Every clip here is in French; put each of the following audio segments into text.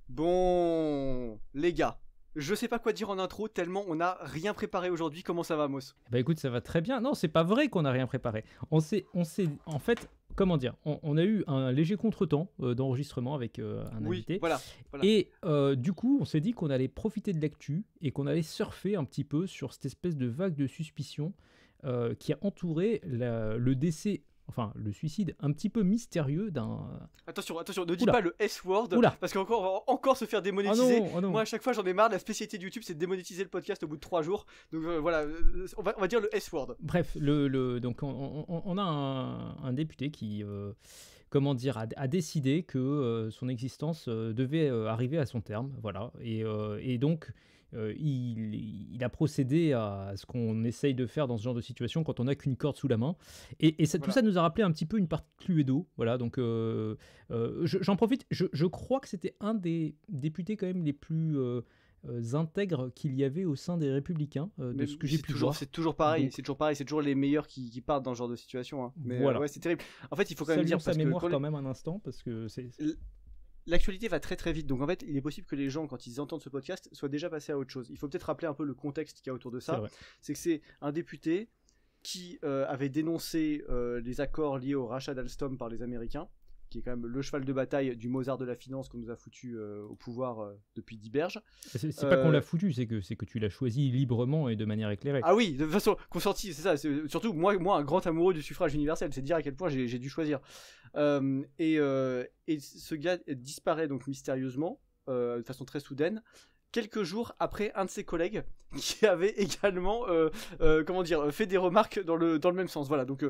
Bon, les gars, je sais pas quoi dire en intro tellement on n'a rien préparé aujourd'hui. Comment ça va, Moss? Bah écoute, ça va très bien. Non, c'est pas vrai qu'on n'a rien préparé. En fait, comment dire, on a eu un léger contretemps d'enregistrement avec un Oui, invité. voilà. Et du coup, on s'est dit qu'on allait profiter de l'actu et qu'on allait surfer un petit peu sur cette espèce de vague de suspicion qui a entouré le décès, enfin le suicide un petit peu mystérieux d'un... Attention, ne dis Oula. pas le S-word, Oula. parce qu'on va encore se faire Oh démonétiser. non, oh non. Moi, à chaque fois, j'en ai marre. La spécialité de YouTube, c'est de démonétiser le podcast au bout de 3 jours. Donc voilà, on va dire le S-word. Bref, donc on a un député qui, comment dire, a décidé que son existence devait arriver à son terme, voilà. Et donc, il a procédé à ce qu'on essaye de faire dans ce genre de situation quand on n'a qu'une corde sous la main. Tout Voilà. ça nous a rappelé un petit peu une partie de Cluedo, voilà. Donc, j'en profite. Je crois que c'était un des députés quand même les plus intègres qu'il y avait au sein des Républicains, de Mais ce que j'ai pu toujours, voir. c'est toujours pareil. Donc, C'est toujours pareil. C'est toujours les meilleurs qui partent dans ce genre de situation. Hein. Mais voilà. ouais, c'est terrible. En fait, il faut quand même Saluons dire sa parce que mémoire quand même un instant, parce que c'est... l'actualité va très très vite, donc en fait, il est possible que les gens, quand ils entendent ce podcast, soient déjà passés à autre chose. Il faut peut-être rappeler un peu le contexte qu'il y a autour de C'est ça. vrai. C'est que c'est un député qui avait dénoncé les accords liés au rachat d'Alstom par les Américains, qui est quand même le cheval de bataille du Mozart de la finance qu'on nous a foutu au pouvoir depuis Diberge. C'est pas qu'on l'a foutu, c'est que tu l'as choisi librement et de manière éclairée. Ah oui, de façon consentie, c'est ça. Surtout moi, un grand amoureux du suffrage universel, c'est dire à quel point j'ai dû choisir. Et ce gars disparaît donc mystérieusement, de façon très soudaine, quelques jours après un de ses collègues qui avait également fait des remarques dans le même sens. Voilà, donc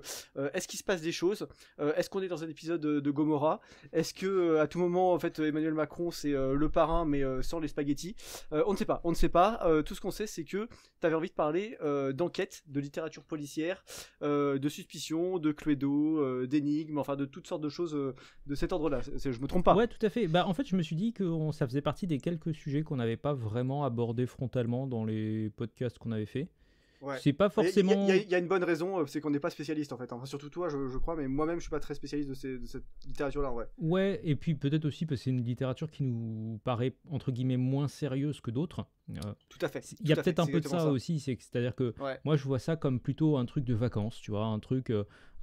est-ce qu'il se passe des choses? Est-ce qu'on est dans un épisode de Gomorrah? Est-ce que à tout moment en fait Emmanuel Macron c'est le parrain mais sans les spaghettis? On ne sait pas. Tout ce qu'on sait c'est que tu avais envie de parler d'enquête, de littérature policière, de suspicion, de Cluedo, d'énigmes, enfin de toutes sortes de choses de cet ordre-là. Je me trompe pas? Ouais, tout à fait. Bah, en fait, je me suis dit que ça faisait partie des quelques sujets qu'on n'avait pas vraiment abordés frontalement dans les podcasts qu'on avait fait. Ouais. C'est pas forcément... Il y a une bonne raison, c'est qu'on n'est pas spécialiste en fait. Enfin, surtout toi, je crois, mais moi-même, je suis pas très spécialiste de cette littérature-là, en vrai. Ouais, et puis peut-être aussi parce que c'est une littérature qui nous paraît, entre guillemets, moins sérieuse que d'autres. Tout à fait. Il y a tout à fait, peut-être un c'est peu de exactement ça aussi, c'est-à-dire que Ouais. moi je vois ça comme plutôt un truc de vacances, tu vois, un truc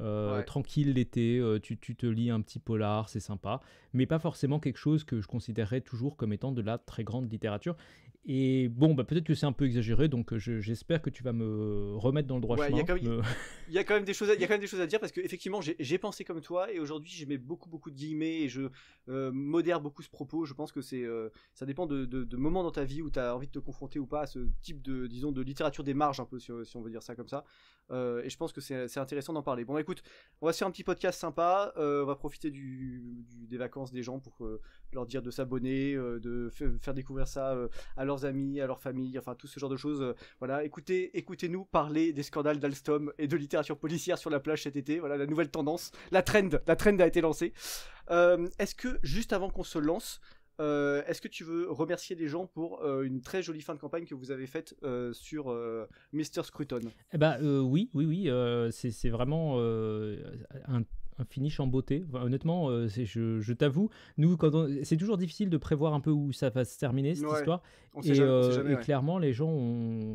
Ouais. tranquille l'été, tu te lis un petit polar, c'est sympa, mais pas forcément quelque chose que je considérerais toujours comme étant de la très grande littérature. Et bon, bah, peut-être que c'est un peu exagéré, donc j'espère que tu vas me remettre dans le droit Ouais, chemin. il y a quand même des choses à dire parce que effectivement, j'ai pensé comme toi et aujourd'hui, je mets beaucoup de guillemets et je modère beaucoup ce propos. Je pense que ça dépend de moments dans ta vie où tu as envie de te confronter ou pas à ce type de, disons, de littérature des marges un peu, si on veut dire ça comme ça. Et je pense que c'est intéressant d'en parler. Bon, écoute, on va se faire un petit podcast sympa. On va profiter des vacances des gens pour leur dire de s'abonner, de faire découvrir ça à leurs amis, à leur famille, enfin tout ce genre de choses. Voilà, écoutez-nous parler des scandales d'Alstom et de littérature policière sur la plage cet été. Voilà la nouvelle tendance, la trend a été lancée. Est-ce que juste avant qu'on se lance, est-ce que tu veux remercier les gens pour une très jolie fin de campagne que vous avez faite sur Mr. Scruton? Eh bah, oui, c'est vraiment un finish en beauté. Enfin, honnêtement, je t'avoue, nous, c'est toujours difficile de prévoir un peu où ça va se terminer, cette Ouais, histoire. on sait jamais. Et Ouais. clairement, les gens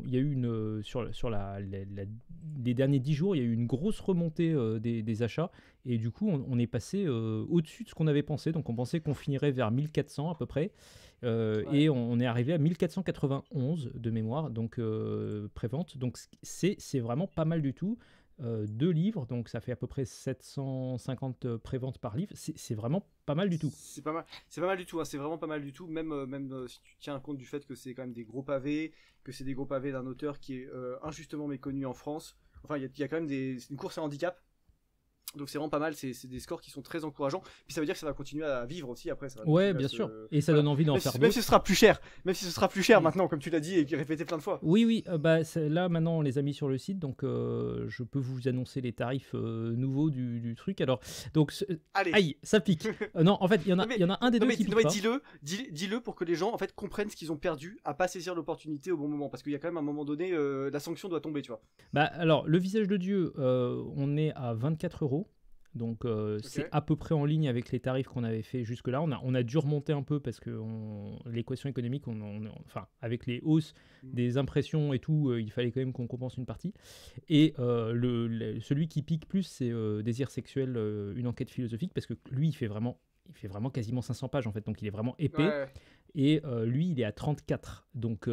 il y a eu sur les derniers 10 jours, il y a eu une grosse remontée des achats. Et du coup, on est passé au-dessus de ce qu'on avait pensé. Donc, on pensait qu'on finirait vers 1400 à peu près. Ouais. Et on est arrivé à 1491 de mémoire, donc prévente. Donc, c'est vraiment pas mal du tout. 2 livres, donc ça fait à peu près 750 préventes par livre. C'est vraiment pas mal du tout. C'est pas mal du tout, hein, c'est vraiment pas mal du tout, même si tu tiens compte du fait que c'est quand même des gros pavés, que c'est des gros pavés d'un auteur qui est injustement méconnu en France. Enfin, il y a quand même c'est une course à handicap. Donc c'est vraiment pas mal, c'est des scores qui sont très encourageants. Puis ça veut dire que ça va continuer à vivre aussi après. Ça va Ouais, continuer bien à sûr. Et ça donne envie d'en faire Même d'autres. si ce sera plus cher, maintenant, comme tu l'as dit et répété plein de fois. Oui, bah, là maintenant on les a mis sur le site, donc je peux vous annoncer les tarifs nouveaux du truc. Alors, donc, Allez. aïe, ça pique. Non, en fait, il y en a un des deux qui pique pas. Dis-le pour que les gens en fait comprennent ce qu'ils ont perdu à pas saisir l'opportunité au bon moment, parce qu'il y a quand même un moment donné, la sanction doit tomber, tu vois. Bah, alors, le visage de Dieu, on est à 24 €. Donc c'est Ok. à peu près en ligne avec les tarifs qu'on avait fait jusque-là. On a dû remonter un peu parce que l'équation économique, enfin, avec les hausses des impressions et tout, il fallait quand même qu'on compense une partie. Et celui qui pique plus, c'est Désir sexuel, une enquête philosophique, parce que lui, il fait vraiment quasiment 500 pages en fait, donc il est vraiment épais. Ouais. Et lui, il est à 34. Donc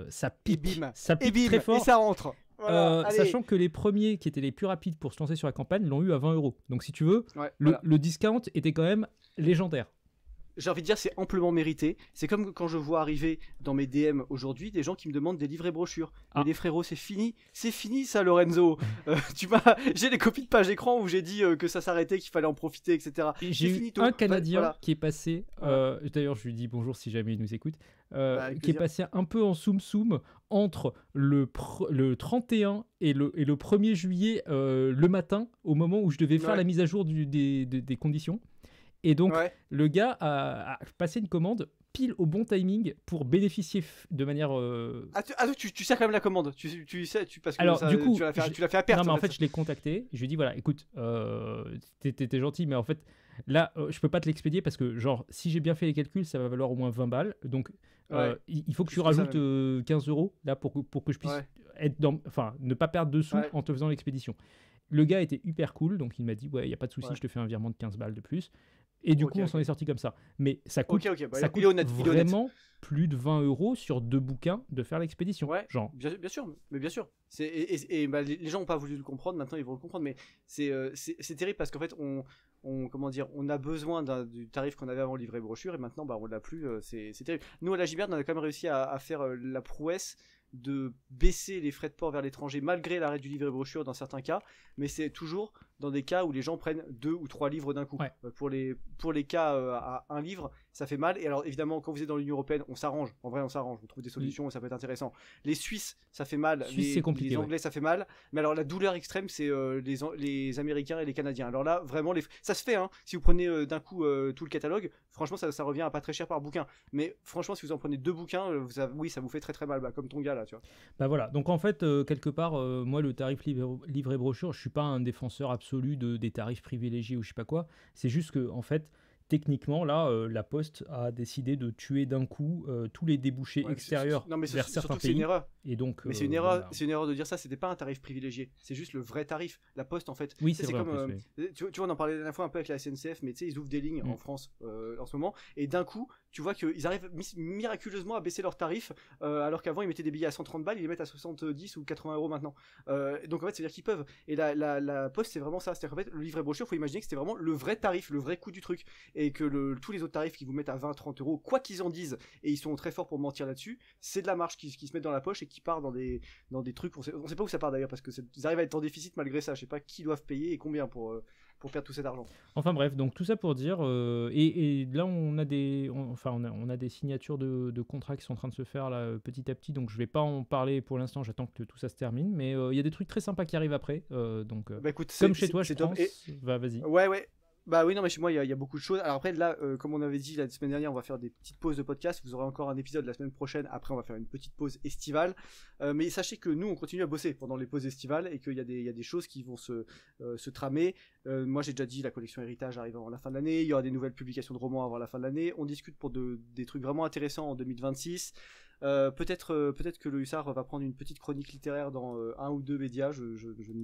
ça Et pique, bim. ça Et pique très bim. fort. Et ça rentre. Voilà. Allez. Sachant que les premiers qui étaient les plus rapides pour se lancer sur la campagne l'ont eu à 20 €. Donc si tu veux, Ouais, le, voilà. le discount était quand même légendaire. J'ai envie de dire, c'est amplement mérité. C'est comme quand je vois arriver dans mes DM aujourd'hui des gens qui me demandent des livrets brochures. Ah. Mais les frérots, c'est fini ça, Lorenzo. J'ai des copies de page écran où j'ai dit que ça s'arrêtait, qu'il fallait en profiter, etc. Et j'ai eu finito. un Canadien Voilà. qui est passé, Voilà. d'ailleurs je lui dis bonjour si jamais il nous écoute, Avec qui est plaisir. passé un peu en soum-soum entre le 31 et le 1er juillet le matin, au moment où je devais faire Ouais. la mise à jour des conditions. Et donc, Ouais. le gars a passé une commande pile au bon timing pour bénéficier de manière... Tu sais quand même la commande. Tu sais, parce que Alors, ça, du coup, tu l'as fait à perte. Non, mais en fait, je l'ai contacté. Je lui ai dit, voilà, écoute, t'es gentil, mais en fait, là, je peux pas te l'expédier parce que, genre, si j'ai bien fait les calculs, ça va valoir au moins 20 balles. Donc, Ouais. il faut que tu Plus que ça, rajoutes 15 € là pour que je puisse Ouais. être dans, enfin, ne pas perdre de sous Ouais. en te faisant l'expédition. Le gars était hyper cool, donc il m'a dit, ouais, il n'y a pas de souci, Ouais. je te fais un virement de 15 balles de plus. Et du Ok, coup, on ok. s'en est sorti comme ça. Mais ça coûte, Ok. Bah, ça il coûte est honnête. Il est honnête. vraiment plus de 20 € sur 2 bouquins de faire l'expédition. Ouais, Genre, bien sûr, mais bien sûr. Bah, les gens n'ont pas voulu le comprendre, maintenant ils vont le comprendre, mais c'est terrible parce qu'en fait, comment dire, on a besoin du tarif qu'on avait avant livret brochure et maintenant bah, on l'a plus, c'est terrible. Nous à la Giberne, on a quand même réussi à faire la prouesse de baisser les frais de port vers l'étranger malgré l'arrêt du livret brochure dans certains cas, mais c'est toujours dans des cas où les gens prennent 2 ou 3 livres d'un coup. Ouais. Pour les cas à un livre, ça fait mal. Et alors évidemment, quand vous êtes dans l'Union Européenne, on s'arrange. En vrai, on s'arrange. On trouve des solutions et ça peut être intéressant. Les Suisses, ça fait mal. Suisse, c'est compliqué, Les Anglais, ça fait mal. Mais alors la douleur extrême, c'est les Américains et les Canadiens. Alors là, vraiment, ça se fait. Hein. Si vous prenez d'un coup tout le catalogue, franchement, ça revient à pas très cher par bouquin. Mais franchement, si vous en prenez 2 bouquins, oui, ça vous fait très très mal. Bah, comme ton gars là, tu vois. bah voilà. Donc en fait, quelque part, moi, le tarif livret brochure, je suis pas un défenseur absolu des tarifs privilégiés ou je sais pas quoi. C'est juste que, en fait, techniquement, là, la Poste a décidé de tuer d'un coup tous les débouchés Ouais, extérieurs non, mais vers surtout certains que c'est une pays. erreur. Et donc, Mais c'est une erreur, voilà. c'est une erreur de dire ça. C'était pas un tarif privilégié. C'est juste le vrai tarif. La Poste, en fait. Oui, Tu sais, c'est vrai. comme, En plus, oui. tu vois, on en parlait la dernière fois un peu avec la SNCF, mais tu sais, ils ouvrent des lignes en France en ce moment, et d'un coup, tu vois qu'ils arrivent miraculeusement à baisser leurs tarifs, alors qu'avant ils mettaient des billets à 130 balles, ils les mettent à 70 ou 80 € maintenant. Donc en fait, c'est-à-dire qu'ils peuvent. Et la Poste, c'est vraiment ça. C'est-à-dire qu'en fait, le livret brochure, faut imaginer que c'était vraiment le vrai tarif, le vrai coût du truc, et que tous les autres tarifs qui vous mettent à 20-30 €, quoi qu'ils en disent, et ils sont très forts pour mentir là-dessus, c'est de la marge qui se met dans la poche et qui part dans des trucs. On sait pas où ça part d'ailleurs parce que ils arrivent à être en déficit malgré ça. Je sais pas qui doivent payer et combien pour perdre tout cet argent. Enfin bref, donc tout ça pour dire, et là on a des signatures de contrats qui sont en train de se faire là, petit à petit, donc je vais pas en parler pour l'instant, j'attends que tout ça se termine, mais il y a des trucs très sympas qui arrivent après, donc Bah écoute, comme chez toi je top. pense, vas-y. Ouais. Bah oui, non, mais chez moi, il y a beaucoup de choses. Alors après, là, comme on avait dit la semaine dernière, on va faire des petites pauses de podcast. Vous aurez encore un épisode la semaine prochaine. Après, on va faire une petite pause estivale. Mais sachez que nous, on continue à bosser pendant les pauses estivales et qu'il y a des choses qui vont se tramer. Moi, j'ai déjà dit, la collection Héritage arrive avant la fin de l'année. Il y aura des nouvelles publications de romans avant la fin de l'année. On discute pour des trucs vraiment intéressants en 2026. Peut-être que le Hussard va prendre une petite chronique littéraire dans un ou deux médias. Je ne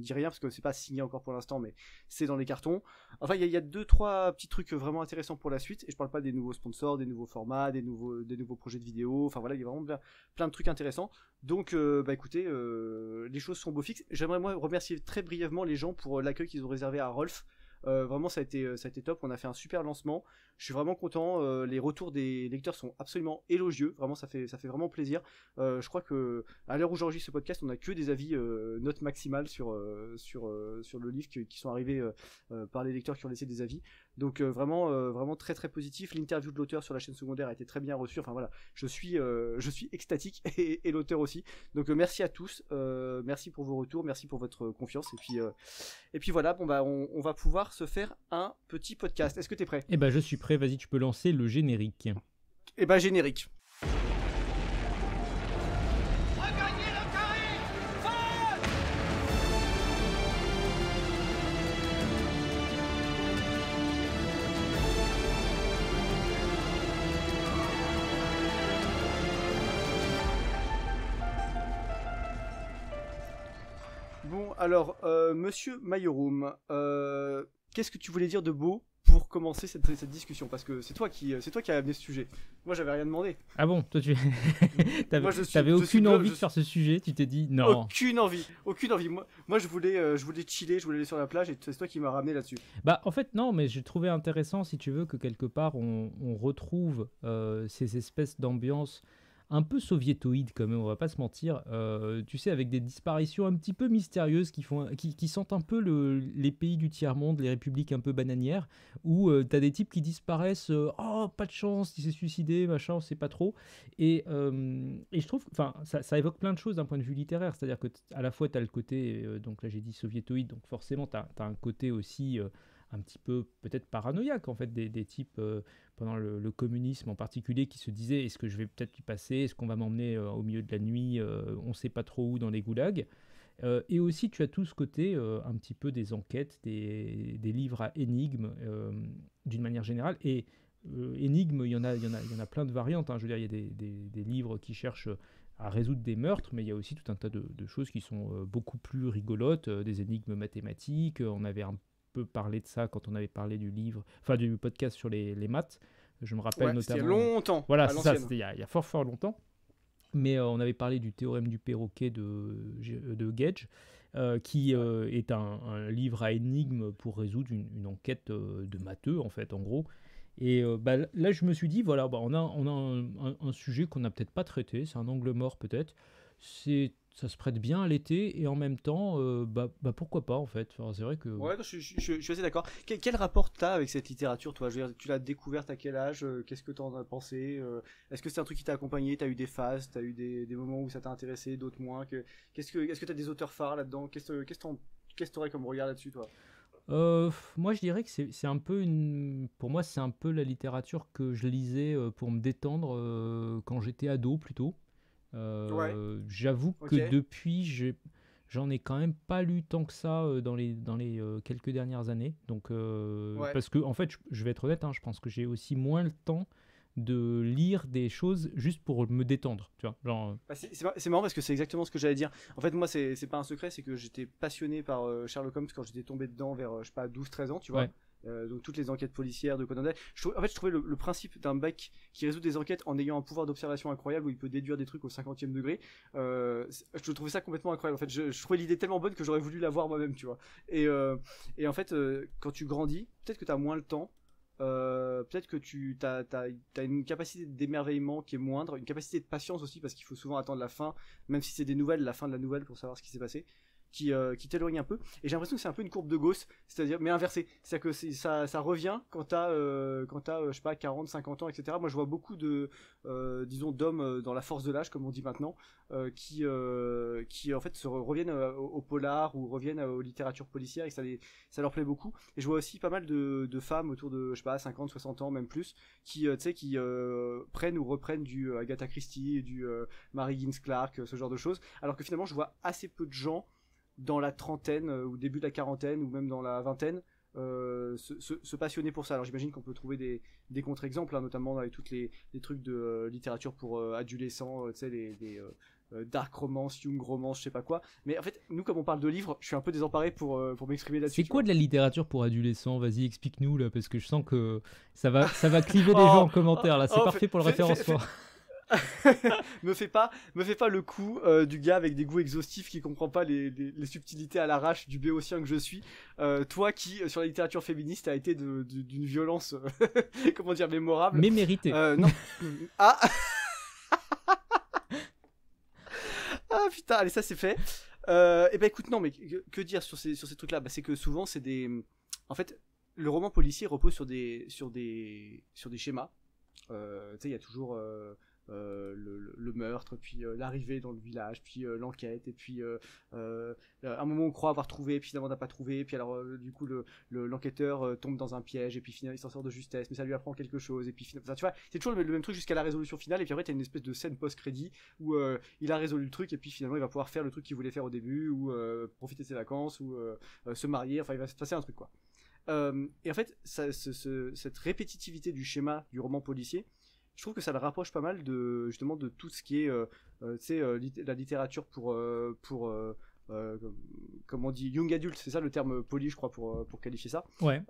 dis rien parce que c'est pas signé encore pour l'instant, mais c'est dans les cartons. Enfin, il y a 2-3 petits trucs vraiment intéressants pour la suite. Et je parle pas des nouveaux sponsors, des nouveaux formats, des nouveaux projets de vidéo. Enfin voilà, il y a vraiment plein de trucs intéressants. Donc, bah écoutez, les choses sont beau fixes. J'aimerais moi remercier très brièvement les gens pour l'accueil qu'ils ont réservé à Rolf. Vraiment ça a été top, on a fait un super lancement, je suis vraiment content, les retours des lecteurs sont absolument élogieux, vraiment ça fait vraiment plaisir. Je crois que à l'heure où j'enregistre ce podcast, on a que des avis note maximale sur le livre qui sont arrivés par les lecteurs qui ont laissé des avis. Donc vraiment très très positif. L'interview de l'auteur sur la chaîne secondaire a été très bien reçue. Enfin voilà, je suis extatique et l'auteur aussi. Donc merci à tous, merci pour vos retours, merci pour votre confiance et puis voilà, bon bah on va pouvoir se faire un petit podcast. Est-ce que t'es prêt? Eh ben je suis prêt, vas-y, tu peux lancer le générique. Eh ben générique. Regagnez le carré! Feu! Alors, Monsieur Mayorum, qu'est-ce que tu voulais dire de beau pour commencer cette discussion? Parce que c'est toi qui as amené ce sujet. Moi, j'avais rien demandé. Ah bon, toi tu Moi, t'avais aucune envie de faire ce sujet, tu t'es dit non. Aucune envie. Moi, je voulais chiller, je voulais aller sur la plage et c'est toi qui m'as ramené là-dessus. Bah en fait non, mais j'ai trouvé intéressant si tu veux que quelque part on retrouve ces espèces d'ambiance un peu soviétoïdes quand même, on va pas se mentir, tu sais, avec des disparitions un petit peu mystérieuses qui sentent un peu les pays du tiers-monde, les républiques un peu bananières, où t'as des types qui disparaissent, oh pas de chance, il s'est suicidé, machin, on sait pas trop, et je trouve, enfin ça évoque plein de choses d'un point de vue littéraire, c'est-à-dire que à la fois t'as le côté, donc là j'ai dit soviétoïde, donc forcément t'as un côté aussi un petit peu peut-être paranoïaque en fait des types pendant le communisme en particulier qui se disaient est-ce que je vais peut-être y passer, est-ce qu'on va m'emmener au milieu de la nuit, on sait pas trop où dans les goulags. Et aussi tu as tout ce côté un petit peu des enquêtes, des livres à énigmes d'une manière générale, et énigmes il y en a plein de variantes, hein. Je veux dire il y a des livres qui cherchent à résoudre des meurtres, mais il y a aussi tout un tas de choses qui sont beaucoup plus rigolotes, des énigmes mathématiques, on avait un peu parlé de ça quand on avait parlé du livre, enfin du podcast sur les maths. Je me rappelle notamment. C'était longtemps. Voilà, c'est ça, c'était il y a fort longtemps. Mais on avait parlé du théorème du perroquet de Gage, qui est un livre à énigmes pour résoudre une enquête de matheux, en fait, en gros. Et là, je me suis dit, voilà, on a un sujet qu'on n'a peut-être pas traité, c'est un angle mort peut-être. Ça se prête bien à l'été et en même temps, pourquoi pas en fait. Enfin, c'est vrai que. Ouais, non, je suis assez d'accord. Quel rapport t'as avec cette littérature, toi? Je veux dire, tu l'as découverte à quel âge? Qu'est-ce que t'en as pensé? Est-ce que c'est un truc qui t'a accompagné? T'as eu des phases? T'as eu des moments où ça t'a intéressé, d'autres moins? Est-ce que t'as des auteurs phares là-dedans? Qu'est-ce que t'aurais comme regard là-dessus, toi? Moi, je dirais que c'est un peu pour moi, c'est un peu la littérature que je lisais pour me détendre quand j'étais ado plutôt. Ouais, J'avoue que ok. depuis, j'en ai quand même pas lu tant que ça dans les quelques dernières années. Donc, Ouais. parce que, en fait, je vais être honnête, hein, je pense que j'ai aussi moins le temps de lire des choses juste pour me détendre. Tu vois, genre, Bah, c'est marrant parce que c'est exactement ce que j'allais dire. En fait, moi, c'est pas un secret, c'est que j'étais passionné par Sherlock Holmes quand j'étais tombé dedans vers, je sais pas, 12-13 ans, tu vois. ouais. Donc toutes les enquêtes policières de Conan Doyle. En fait, je trouvais le principe d'un mec qui résout des enquêtes en ayant un pouvoir d'observation incroyable où il peut déduire des trucs au 50e degré. Je trouvais ça complètement incroyable. En fait, je trouvais l'idée tellement bonne que j'aurais voulu l'avoir moi-même, tu vois. Et en fait, quand tu grandis, peut-être que tu as moins le temps. Peut-être que t'as une capacité d'émerveillement qui est moindre, une capacité de patience aussi parce qu'il faut souvent attendre la fin, même si c'est des nouvelles, la fin de la nouvelle pour savoir ce qui s'est passé, qui t'éloigne un peu. Et j'ai l'impression que c'est un peu une courbe de Gauss, c'est-à-dire mais inversée, c'est-à-dire que ça revient quand t'as je sais pas 40, 50 ans, etc. Moi je vois beaucoup de disons d'hommes dans la force de l'âge comme on dit maintenant, qui en fait reviennent au polar ou reviennent aux littératures policières et que ça leur plaît beaucoup. Et je vois aussi pas mal de femmes autour de, je sais pas, 50, 60 ans, même plus, qui prennent ou reprennent du Agatha Christie, du Mary Higgins Clark, ce genre de choses. Alors que finalement, je vois assez peu de gens dans la trentaine, ou début de la quarantaine, ou même dans la vingtaine, se passionner pour ça. Alors j'imagine qu'on peut trouver des contre-exemples, hein, notamment avec toutes les trucs de littérature pour adolescents, tu sais, les dark romance, young romance, je sais pas quoi. Mais en fait, nous, comme on parle de livres, je suis un peu désemparé pour m'exprimer là-dessus. C'est quoi de la littérature pour adolescents? Vas-y, explique-nous là, parce que je sens que ça va cliver des Oh, gens en commentaire là. C'est oh, parfait pour le référencement. me fais pas le coup du gars avec des goûts exhaustifs qui comprend pas les subtilités à l'arrache du béotien que je suis. Toi qui, sur la littérature féministe, a été d'une violence, comment dire, mémorable. Mais mérité. Non. Ah. Ah putain, allez, ça c'est fait. Et ben écoute, non, mais que dire sur ces trucs-là? Bah, c'est que souvent c'est des. En fait, le roman policier repose sur des schémas. Tu sais, il y a toujours le meurtre, puis l'arrivée dans le village, puis l'enquête, et puis un moment on croit avoir trouvé, puis finalement on n'a pas trouvé, puis alors du coup l'enquêteur tombe dans un piège, et puis finalement il s'en sort de justesse, mais ça lui apprend quelque chose, et puis finalement, enfin, tu vois, c'est toujours le même truc jusqu'à la résolution finale, et puis après t'as une espèce de scène post-crédit où il a résolu le truc, et puis finalement il va pouvoir faire le truc qu'il voulait faire au début, ou profiter de ses vacances, ou se marier, enfin il va se passer un truc quoi. Et en fait, cette répétitivité du schéma du roman policier, je trouve que ça le rapproche pas mal justement de tout ce qui est, tu sais, la littérature comme on dit, young adult, c'est ça le terme poli, je crois, pour qualifier ça. Ouais.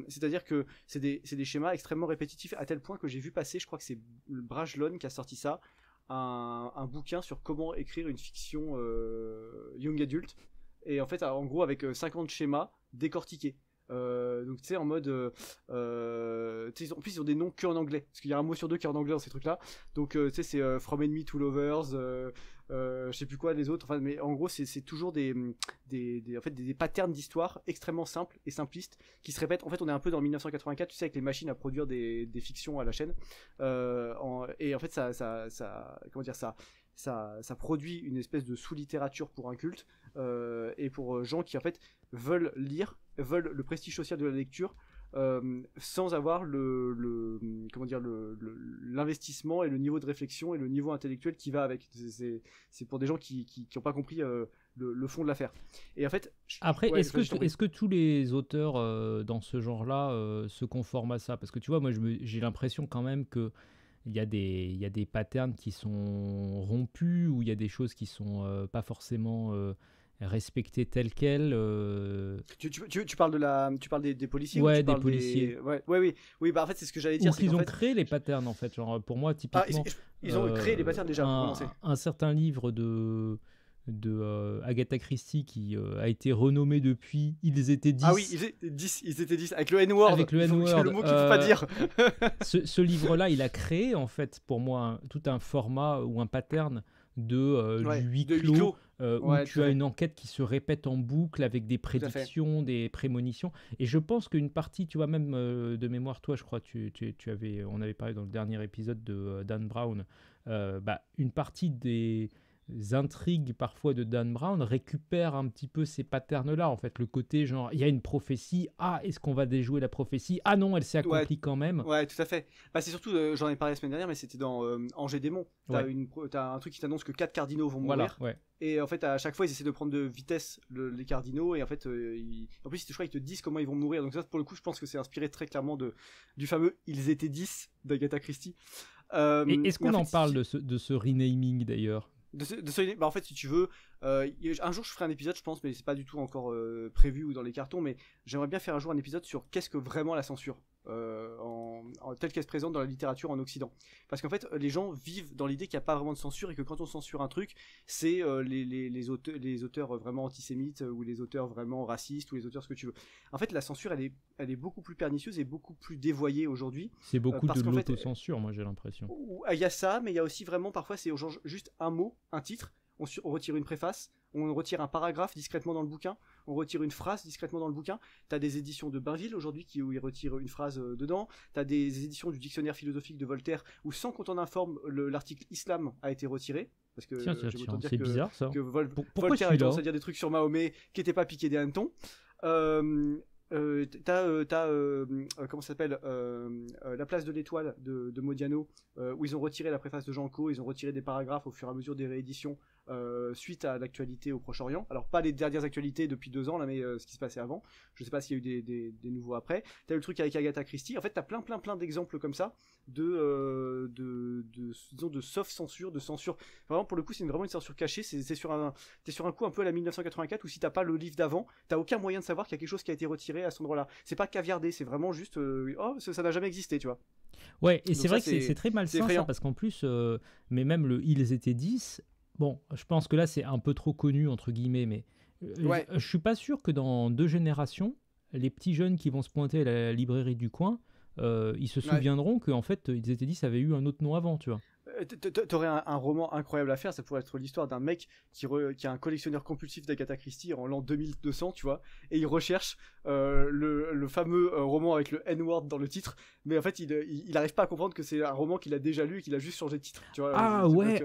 C'est-à-dire que c'est des schémas extrêmement répétitifs, à tel point que j'ai vu passer, je crois que c'est Brajlon qui a sorti ça, un bouquin sur comment écrire une fiction young adult, et en fait, en gros, avec 50 schémas décortiqués. Donc tu sais, en mode en plus ils ont des noms que en anglais, parce qu'il y a un mot sur deux qui est en anglais dans ces trucs là, donc tu sais, c'est From Enemy to Lovers, je sais plus quoi les autres, enfin, mais en gros c'est toujours en fait, des patterns d'histoire extrêmement simples et simplistes qui se répètent. En fait, on est un peu dans 1984, tu sais, avec les machines à produire des fictions à la chaîne, et en fait comment dire, ça produit une espèce de sous-littérature pour un culte, et pour gens qui en fait veulent le prestige social de la lecture, sans avoir comment dire, l'investissement et le niveau de réflexion et le niveau intellectuel qui va avec. C'est pour des gens qui n'ont pas compris le fond de l'affaire. Et en fait, après, est-ce que tous les auteurs dans ce genre-là se conforment à ça? Parce que tu vois, moi j'ai l'impression quand même que il y a des patterns qui sont rompus, ou il y a des choses qui sont pas forcément respectées telles quelles. Tu parles des policiers, ouais, ou tu des parles policiers. Oui, bah en fait c'est ce que j'allais dire. Ou qu'ils ont fait, créé les patterns, en fait. Genre, pour moi, typiquement, ils ont créé les patterns déjà pour commencer. Un certain livre de Agatha Christie qui a été renommé depuis Ils étaient 10. Ah oui, ils étaient 10 avec le N-word. Avec le N-word. Le mot qu'il ne faut pas dire. Ce livre-là, il a créé en fait pour moi tout un format ou un pattern du huis clos, où tu as une enquête qui se répète en boucle avec des prédictions, des prémonitions. Et je pense qu'une partie, tu vois, même de mémoire, toi, je crois, on avait parlé dans le dernier épisode de Dan Brown, une partie des intrigues parfois de Dan Brown récupère un petit peu ces patterns-là, en fait, le côté genre, il y a une prophétie, est-ce qu'on va déjouer la prophétie? Ah non, elle s'est accomplie quand même. Ouais, tout à fait. Bah, c'est surtout, j'en ai parlé la semaine dernière, mais c'était dans Angers Démon. T'as un truc qui t'annonce que 4 cardinaux vont mourir. Ouais. Et en fait, à chaque fois, ils essaient de prendre de vitesse les cardinaux, et en fait, en plus, je crois qu'ils te disent comment ils vont mourir. Donc ça, pour le coup, je pense que c'est inspiré très clairement du fameux Ils étaient 10 d'Agatha Christie. Et est-ce qu'on en parle de ce renaming d'ailleurs? Bah en fait, si tu veux, un jour je ferai un épisode, je pense, mais c'est pas du tout encore prévu ou dans les cartons, mais j'aimerais bien faire un jour un épisode sur qu'est-ce que vraiment la censure, telle qu'elle se présente dans la littérature en Occident. Parce qu'en fait, les gens vivent dans l'idée qu'il n'y a pas vraiment de censure, et que quand on censure un truc, c'est les auteurs vraiment antisémites, ou les auteurs vraiment racistes, ou les auteurs ce que tu veux. En fait, la censure, elle est beaucoup plus pernicieuse et beaucoup plus dévoyée aujourd'hui. C'est beaucoup de l'autocensure, moi j'ai l'impression. Il y a ça, mais il y a aussi vraiment, parfois, c'est juste un mot, un titre, on retire une préface, on retire un paragraphe discrètement dans le bouquin, on retire une phrase discrètement dans le bouquin. T'as des éditions de Bainville aujourd'hui où ils retirent une phrase dedans. T'as des éditions du dictionnaire philosophique de Voltaire où, sans qu'on t'en informe, l'article islam a été retiré. Parce que c'est bizarre ça. Que Pourquoi Voltaire a tendance à dire des trucs sur Mahomet qui n'étaient pas piqués des hannetons. Comment ça s'appelle, La place de l'étoile de Modiano, où ils ont retiré la préface de Jean Co, ils ont retiré des paragraphes au fur et à mesure des rééditions, suite à l'actualité au Proche-Orient. Alors pas les dernières actualités depuis 2 ans là, mais ce qui se passait avant. Je sais pas s'il y a eu des nouveaux après. T'as le truc avec Agatha Christie. En fait, t'as plein d'exemples comme ça de soft censure, de censure. Vraiment, pour le coup, c'est vraiment une censure cachée. T'es sur un coup un peu à la 1984, où si t'as pas le livre d'avant, t'as aucun moyen de savoir qu'il y a quelque chose qui a été retiré à cet endroit-là. C'est pas caviardé, c'est vraiment juste ça n'a jamais existé, tu vois. Ouais, et c'est vrai que c'est très malsain ça, parce qu'en plus, mais même le Ils étaient 10, bon, je pense que là c'est un peu trop connu entre guillemets, mais je suis pas sûr que dans 2 générations, les petits jeunes qui vont se pointer à la librairie du coin, ils se souviendront qu'en fait Ils étaient 10 avait eu un autre nom avant, tu vois. T'aurais un roman incroyable à faire, ça pourrait être l'histoire d'un mec qui est un collectionneur compulsif d'Agatha Christie en l'an 2200, tu vois, et il recherche le fameux roman avec le N-word dans le titre, mais en fait il arrive pas à comprendre que c'est un roman qu'il a déjà lu et qu'il a juste changé de titre, tu vois.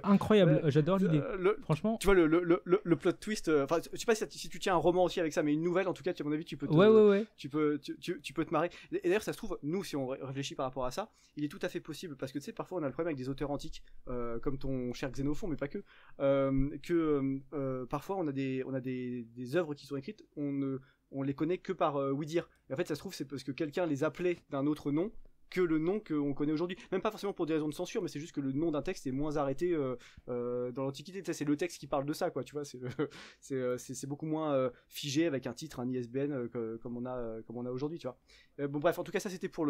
Incroyable, j'adore l'idée. Franchement, tu vois le plot twist, enfin je sais pas si tu tiens un roman aussi avec ça, mais une nouvelle en tout cas, à mon avis tu peux tu peux te marrer. Et d'ailleurs ça se trouve, nous si on réfléchit par rapport à ça, il est tout à fait possible, parce que tu sais, parfois on a le problème avec des auteurs antiques, comme ton cher Xénophon, mais pas que, parfois on a des œuvres qui sont écrites, on les connaît que par oui dire, et en fait ça se trouve c'est parce que quelqu'un les appelait d'un autre nom que le nom qu'on connaît aujourd'hui. Même pas forcément pour des raisons de censure, mais c'est juste que le nom d'un texte est moins arrêté dans l'Antiquité. Tu sais, c'est le texte qui parle de ça, quoi. Tu vois, c'est beaucoup moins figé avec un titre, un ISBN comme on a aujourd'hui, tu vois. Bon bref, en tout cas ça c'était pour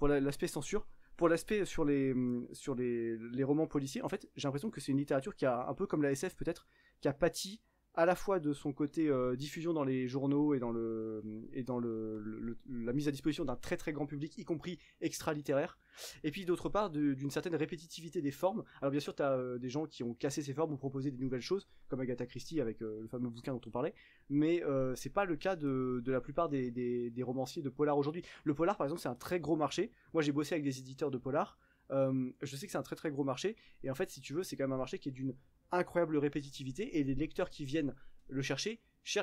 l'aspect censure. Pour l'aspect sur les romans policiers, en fait, j'ai l'impression que c'est une littérature qui a un peu comme la SF peut-être, qui a pâti à la fois de son côté diffusion dans les journaux et dans la mise à disposition d'un très très grand public, y compris extra-littéraire, et puis d'autre part d'une certaine répétitivité des formes. Alors bien sûr, tu as des gens qui ont cassé ces formes ou proposé des nouvelles choses, comme Agatha Christie avec le fameux bouquin dont on parlait, mais c'est pas le cas de la plupart des romanciers de polar aujourd'hui. Le polar, par exemple, c'est un très gros marché. Moi, j'ai bossé avec des éditeurs de polar. Je sais que c'est un très très gros marché, et en fait, si tu veux, c'est quand même un marché qui est d'une incroyable répétitivité, et les lecteurs qui viennent le cherchent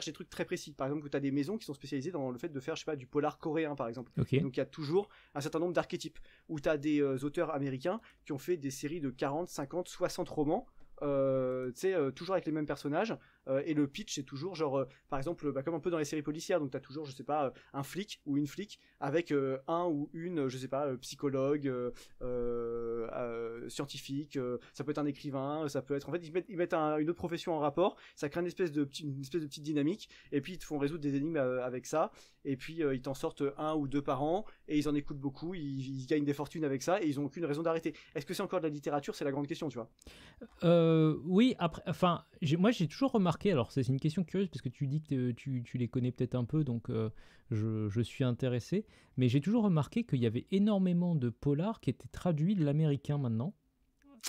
des trucs très précis. Par exemple, tu as des maisons qui sont spécialisées dans le fait de faire, je sais pas, du polar coréen, par exemple. Okay. Donc il y a toujours un certain nombre d'archétypes, où tu as des auteurs américains qui ont fait des séries de 40, 50, 60 romans, toujours avec les mêmes personnages, et le pitch c'est toujours genre par exemple comme un peu dans les séries policières, donc t'as toujours je sais pas un flic ou une flic avec un ou une je sais pas psychologue, scientifique, ça peut être un écrivain, ça peut être en fait ils mettent une autre profession en rapport, ça crée une espèce de petite dynamique, et puis ils te font résoudre des énigmes avec ça, et puis ils t'en sortent un ou deux par an, et ils en écoutent beaucoup, ils gagnent des fortunes avec ça, et ils ont aucune raison d'arrêter. Est-ce que c'est encore de la littérature? C'est la grande question, tu vois. Oui, après, enfin, moi j'ai toujours remarqué, alors c'est une question curieuse parce que tu dis que tu les connais peut-être un peu, donc je suis intéressé, mais j'ai toujours remarqué qu'il y avait énormément de polars qui étaient traduits de l'américain maintenant,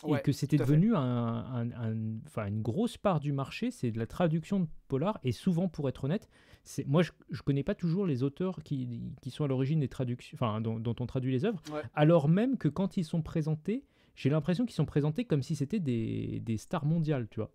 et que c'était devenu une grosse part du marché, c'est de la traduction de polars, et souvent, pour être honnête, moi je connais pas toujours les auteurs qui sont à l'origine des traductions, enfin dont on traduit les œuvres, alors même que quand ils sont présentés, j'ai l'impression qu'ils sont présentés comme si c'était des stars mondiales, tu vois.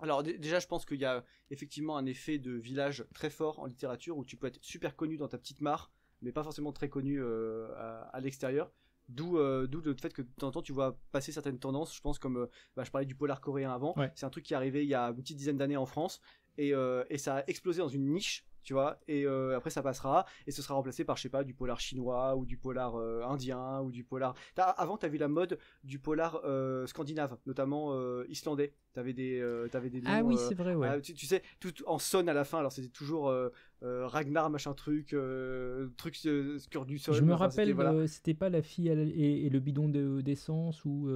Alors déjà, je pense qu'il y a effectivement un effet de village très fort en littérature, où tu peux être super connu dans ta petite mare, mais pas forcément très connu à l'extérieur. D'où le fait que de temps en temps tu vois passer certaines tendances, je pense, comme je parlais du polar coréen avant, c'est un truc qui est arrivé il y a une petite dizaine d'années en France, et ça a explosé dans une niche, tu vois, et après ça passera, et ce sera remplacé par, je sais pas, du polar chinois, ou du polar indien, ou du polar... Avant, t'avais la mode du polar scandinave, notamment islandais. T'avais des noms... Ah oui, c'est vrai, ouais. Tu sais, tout en sonne à la fin, alors c'était toujours Ragnar, machin truc Skur du sol. Je me rappelle, c'était pas la fille et le bidon d'essence, ou...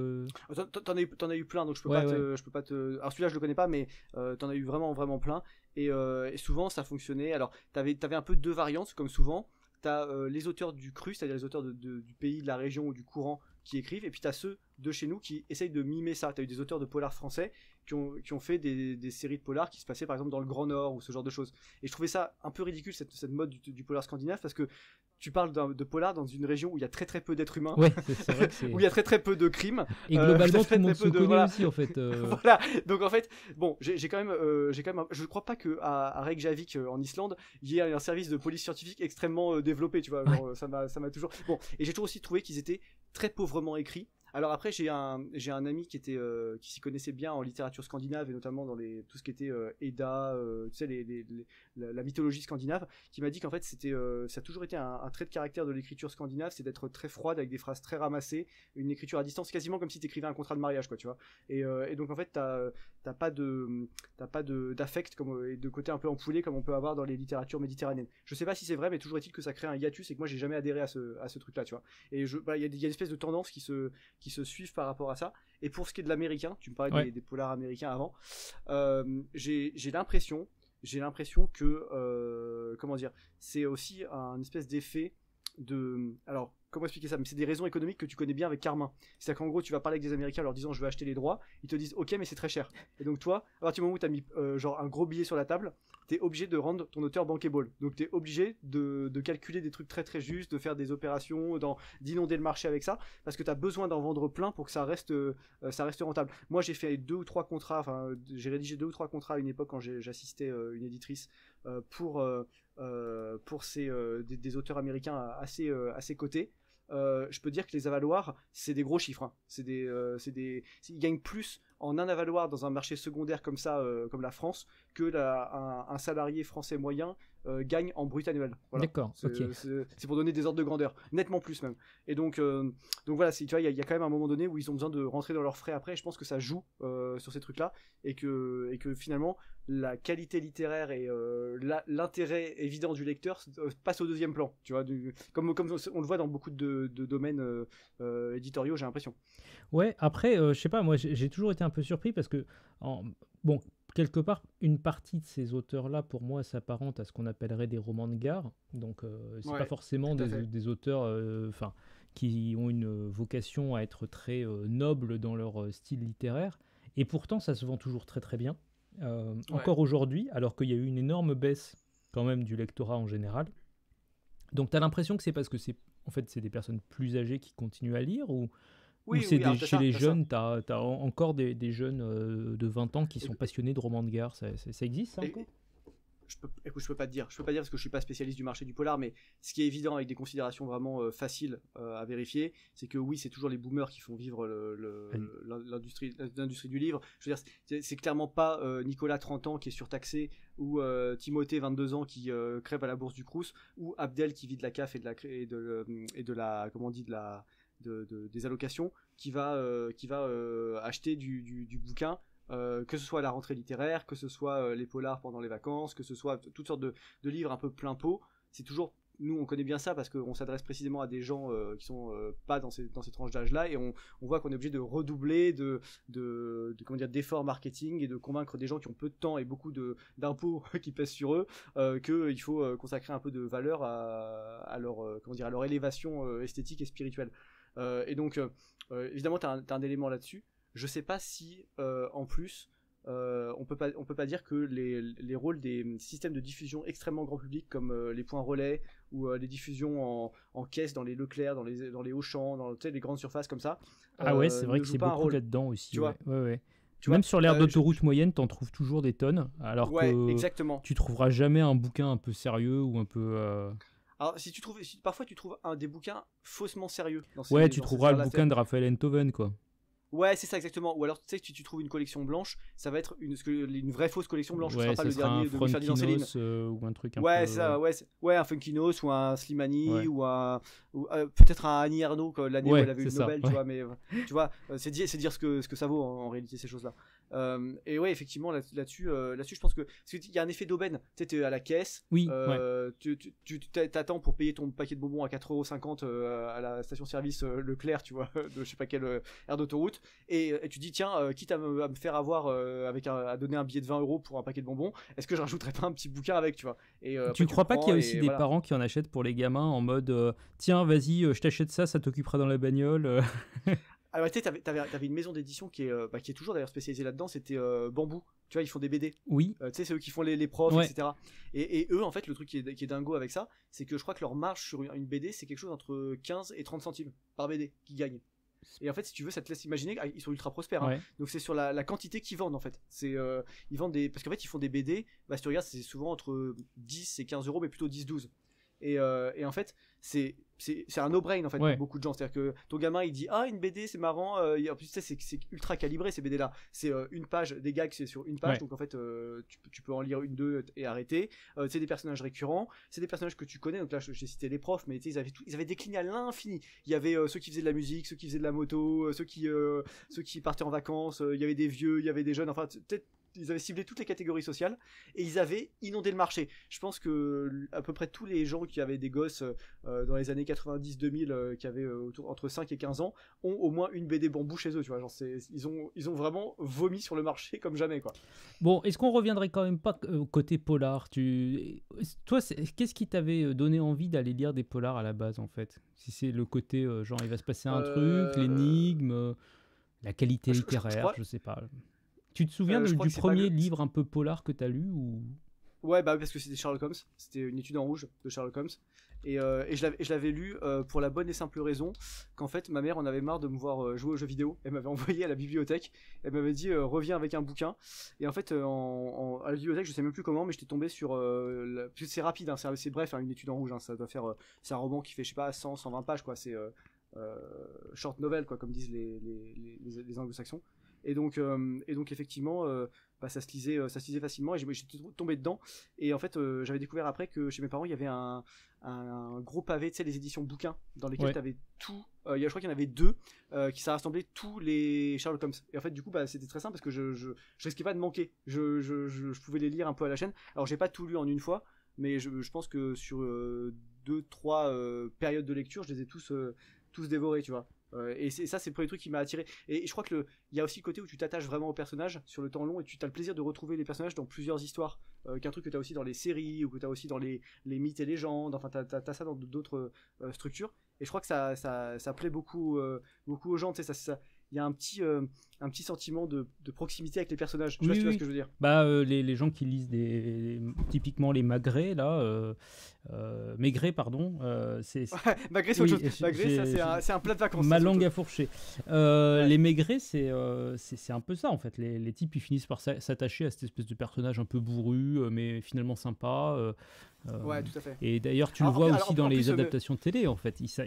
T'en as eu plein, donc je peux pas te... Alors celui-là, je le connais pas, mais t'en as eu vraiment, vraiment plein. Et souvent ça fonctionnait. Alors t'avais un peu deux variantes, comme souvent. T'as les auteurs du cru, c'est-à-dire les auteurs du pays, de la région ou du courant qui écrivent, et puis t'as ceux de chez nous qui essayent de mimer ça. T'as eu des auteurs de polar français qui ont fait des séries de polar qui se passaient par exemple dans le Grand Nord ou ce genre de choses. Et je trouvais ça un peu ridicule, cette mode du polar scandinave, parce que tu parles de polar dans une région où il y a très très peu d'êtres humains, c'est vrai que où il y a très très peu de crimes, et globalement tout le monde se connaît aussi en fait. Voilà, donc en fait, bon, j'ai quand même, je crois pas que à Reykjavik en Islande, il y ait un service de police scientifique extrêmement développé, tu vois. Genre, ça m'a toujours. Bon, et j'ai toujours aussi trouvé qu'ils étaient très pauvrement écrits. Alors après, j'ai un ami qui s'y connaissait bien en littérature scandinave, et notamment dans tout ce qui était Edda, tu sais, la mythologie scandinave, qui m'a dit qu'en fait ça a toujours été un trait de caractère de l'écriture scandinave, c'est d'être très froide, avec des phrases très ramassées, une écriture à distance, quasiment comme si t'écrivais un contrat de mariage, quoi, tu vois. Et donc en fait t'as pas d'affect et de côté un peu ampoulé comme on peut avoir dans les littératures méditerranéennes. Je sais pas si c'est vrai, mais toujours est-il que ça crée un hiatus, et que moi j'ai jamais adhéré à ce truc là, tu vois. Et il y a une espèce de tendance qui se suivent par rapport à ça. Et pour ce qui est de l'américain, tu me parlais des polars américains avant, j'ai l'impression que comment dire, c'est aussi un espèce d'effet de... Alors, comment expliquer ça? Mais c'est des raisons économiques que tu connais bien avec Carmin. C'est-à-dire qu'en gros, tu vas parler avec des Américains en leur disant je veux acheter les droits, ils te disent ok, mais c'est très cher. Et donc toi, à partir du moment où tu as mis genre un gros billet sur la table, t'es obligé de rendre ton auteur bankable. Donc t'es obligé de calculer des trucs très très justes, de faire des opérations, d'inonder le marché avec ça, parce que t'as besoin d'en vendre plein pour que ça reste rentable. Moi j'ai fait j'ai rédigé 2 ou 3 contrats à une époque quand j'assistais une éditrice pour des auteurs américains assez cotés. Je peux dire que les avaloirs, c'est des gros chiffres, hein. Ils gagnent plus en un avaloir dans un marché secondaire comme ça, comme la France, que un salarié français moyen gagnent en brut annuel. Voilà. D'accord, ok. C'est pour donner des ordres de grandeur, nettement plus même. Et donc voilà, tu vois, il y a quand même un moment donné où ils ont besoin de rentrer dans leurs frais après. Et je pense que ça joue sur ces trucs-là et que finalement la qualité littéraire et l'intérêt évident du lecteur passe au deuxième plan. Tu vois, comme on le voit dans beaucoup de domaines éditoriaux, j'ai l'impression. Ouais, après, je sais pas, moi j'ai toujours été un peu surpris parce que, bon, quelque part, une partie de ces auteurs-là, pour moi, s'apparente à ce qu'on appellerait des romans de gare. Donc, c'est pas forcément des auteurs qui ont une vocation à être très nobles dans leur style littéraire. Et pourtant, ça se vend toujours très très bien. Encore aujourd'hui, alors qu'il y a eu une énorme baisse quand même du lectorat en général. Donc, tu as l'impression que c'est parce que c'est des personnes plus âgées qui continuent à lire ou chez les jeunes, tu as encore des jeunes de 20 ans qui sont passionnés de romans de gare. Ça existe, ça, encore ? Écoute, je peux pas te dire parce que je suis pas spécialiste du marché du polar, mais ce qui est évident avec des considérations vraiment faciles à vérifier, c'est que oui, c'est toujours les boomers qui font vivre l'industrie du livre. Je veux dire, c'est clairement pas Nicolas 30 ans qui est surtaxé ou Timothée 22 ans qui crève à la bourse du Crous ou Abdel qui vit de la CAF et de la comment on dit des allocations qui va acheter du bouquin. Que ce soit la rentrée littéraire, que ce soit les polars pendant les vacances, que ce soit toutes sortes de livres un peu plein pot, c'est toujours, nous on connaît bien ça parce qu'on s'adresse précisément à des gens qui sont pas dans ces tranches d'âge là et on voit qu'on est obligé de redoubler d'efforts marketing et de convaincre des gens qui ont peu de temps et beaucoup d'impôts qui pèsent sur eux qu'il faut consacrer un peu de valeur à leur élévation esthétique et spirituelle. Et donc évidemment t'as un élément là-dessus. Je sais pas si en plus on peut pas dire que les rôles des systèmes de diffusion extrêmement grand public comme les points relais ou les diffusions en caisse dans les Leclerc, dans les Auchan, dans les grandes surfaces comme ça. C'est vrai que c'est beaucoup là-dedans aussi. Tu vois. Même sur l'aire d'autoroute moyenne, t'en trouves toujours des tonnes, alors que exactement. Tu trouveras jamais un bouquin un peu sérieux ou un peu. Alors parfois tu trouves des bouquins faussement sérieux. Tu trouveras le bouquin de Raphaël Enthoven, quoi. Ouais, c'est ça exactement. Ou alors tu sais que tu trouves une collection blanche, ça va être une vraie fausse collection blanche. Ouais, ce sera pas le dernier de Ferdinand Céline. Ou un truc un peu. C'est ça. Un Funkinos ou un Slimani ou peut-être un Annie Ernaux l'année où elle avait eu le Nobel, tu vois. Mais tu vois, c'est dire ce que ça vaut en réalité ces choses-là. Et ouais, effectivement là-dessus, je pense que parce qu'il y a un effet d'aubaine. Tu sais, t'es à la caisse. Oui. Tu t'attends pour payer ton paquet de bonbons à 4,50 € à la station-service Leclerc, tu vois, de je sais pas quelle aire d'autoroute. Et tu dis tiens, quitte à me faire avoir à donner un billet de 20 € pour un paquet de bonbons, est-ce que je rajouterais pas un petit bouquin avec, tu vois. Et tu crois pas qu'il y a aussi des parents qui en achètent pour les gamins en mode tiens vas-y je t'achète ça t'occupera dans la bagnole. Alors tu sais, t'avais une maison d'édition qui est toujours d'ailleurs spécialisée là-dedans, c'était Bambou. Tu vois, ils font des BD. Oui. Tu sais, c'est eux qui font les profs, etc. Et eux, en fait, le truc qui est dingo avec ça, c'est que je crois que leur marge sur une BD, c'est quelque chose entre 15 et 30 centimes par BD qu'ils gagnent. Et en fait, si tu veux, ça te laisse imaginer qu'ils sont ultra prospères. Hein. Donc c'est sur la quantité qu'ils vendent en fait. Ils vendent parce qu'en fait, ils font des BD. Si tu regardes, c'est souvent entre 10 et 15 €, mais plutôt 10-12. Et en fait, c'est un no-brain en fait pour beaucoup de gens. C'est-à-dire que ton gamin il dit une BD c'est marrant. En plus, tu sais, c'est ultra calibré ces BD là. C'est une page, des gags c'est sur une page. Donc en fait, tu peux en lire une, deux et arrêter. C'est des personnages récurrents. C'est des personnages que tu connais. Donc là, j'ai cité les profs, mais ils avaient décliné à l'infini. Il y avait ceux qui faisaient de la musique, ceux qui faisaient de la moto, ceux qui partaient en vacances. Il y avait des vieux, il y avait des jeunes. Enfin, peut-être. Ils avaient ciblé toutes les catégories sociales et ils avaient inondé le marché. Je pense que à peu près tous les gens qui avaient des gosses dans les années 90-2000 qui avaient entre 5 et 15 ans ont au moins une BD Bambou chez eux, tu vois. Genre ils ont vraiment vomi sur le marché comme jamais, quoi. Bon, est-ce qu'on reviendrait quand même pas côté polar? Toi, qu'est-ce qui t'avait donné envie d'aller lire des polars à la base, en fait? Si c'est le côté genre il va se passer un truc, l'énigme, la qualité littéraire, je sais pas. Tu te souviens du premier livre un peu polar que tu as lu ou... Ouais, parce que c'était Sherlock Holmes. C'était une étude en rouge de Sherlock Holmes. Et je l'avais lu pour la bonne et simple raison qu'en fait, ma mère en avait marre de me voir jouer aux jeux vidéo. Elle m'avait envoyé à la bibliothèque. Elle m'avait dit reviens avec un bouquin. Et en fait, à la bibliothèque, je sais même plus comment, mais j'étais tombé sur... c'est rapide, hein, c'est bref, hein, une étude en rouge. Hein, ça doit faire... c'est un roman qui fait, je sais pas, 100-120 pages, quoi. C'est short novel, quoi, comme disent les anglo-saxons. Et donc effectivement, ça se lisait facilement et j'étais tombé dedans. Et en fait, j'avais découvert après que chez mes parents, il y avait un gros pavé, tu sais, les éditions bouquins, dans lesquelles tu avais tout. Je crois qu'il y en avait 2 qui ça rassemblait tous les Sherlock Holmes. Et en fait, du coup, c'était très simple parce que je risquais pas de manquer. Je pouvais les lire un peu à la chaîne. Alors, j'ai pas tout lu en une fois, mais je pense que sur 2-3 périodes de lecture, je les ai tous dévorés, tu vois. Et ça, c'est le premier truc qui m'a attiré. Et je crois que il y a aussi le côté où tu t'attaches vraiment aux personnages sur le temps long et tu as le plaisir de retrouver les personnages dans plusieurs histoires. Qu'un truc que tu as aussi dans les séries ou que tu as aussi dans les mythes et légendes. Enfin, tu as ça dans d'autres structures. Et je crois que ça plaît beaucoup aux gens. Tu sais, il y a un petit sentiment de proximité avec les personnages. Tu vois ce que je veux dire? Les gens qui lisent typiquement les Maigret, là, Maigret, pardon. Maigret, c'est autre chose. Maigret, c'est un plat de vacances. Ma langue à fourcher. Les Maigret, c'est un peu ça, en fait. Les types, ils finissent par s'attacher à cette espèce de personnage un peu bourru, mais finalement sympa. Ouais, tout à fait. Et d'ailleurs, tu le vois aussi dans les adaptations télé, en fait. C'est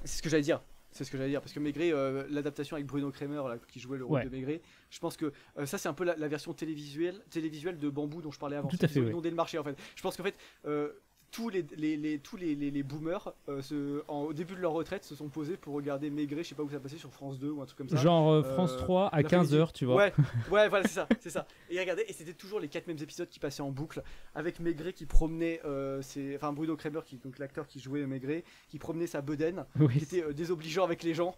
ce que j'allais dire. Parce que Maigret, l'adaptation avec Bruno Kremer là, qui jouait le rôle de Maigret, je pense que ça c'est un peu la version télévisuelle de Bambou dont je parlais avant. Tout à fait. Ils ont inondé le marché en fait. Je pense qu'en fait tous les boomers au début de leur retraite se sont posés pour regarder Maigret, je sais pas où ça passait, sur France 2 ou un truc comme ça. Genre France 3 à 15h, tu vois. Ouais, voilà, c'est ça. Et regardez, et c'était toujours les 4 mêmes épisodes qui passaient en boucle, avec Maigret qui promenait, Bruno Kremer, donc l'acteur qui jouait Maigret, qui promenait sa bedaine, qui était désobligeant avec les gens.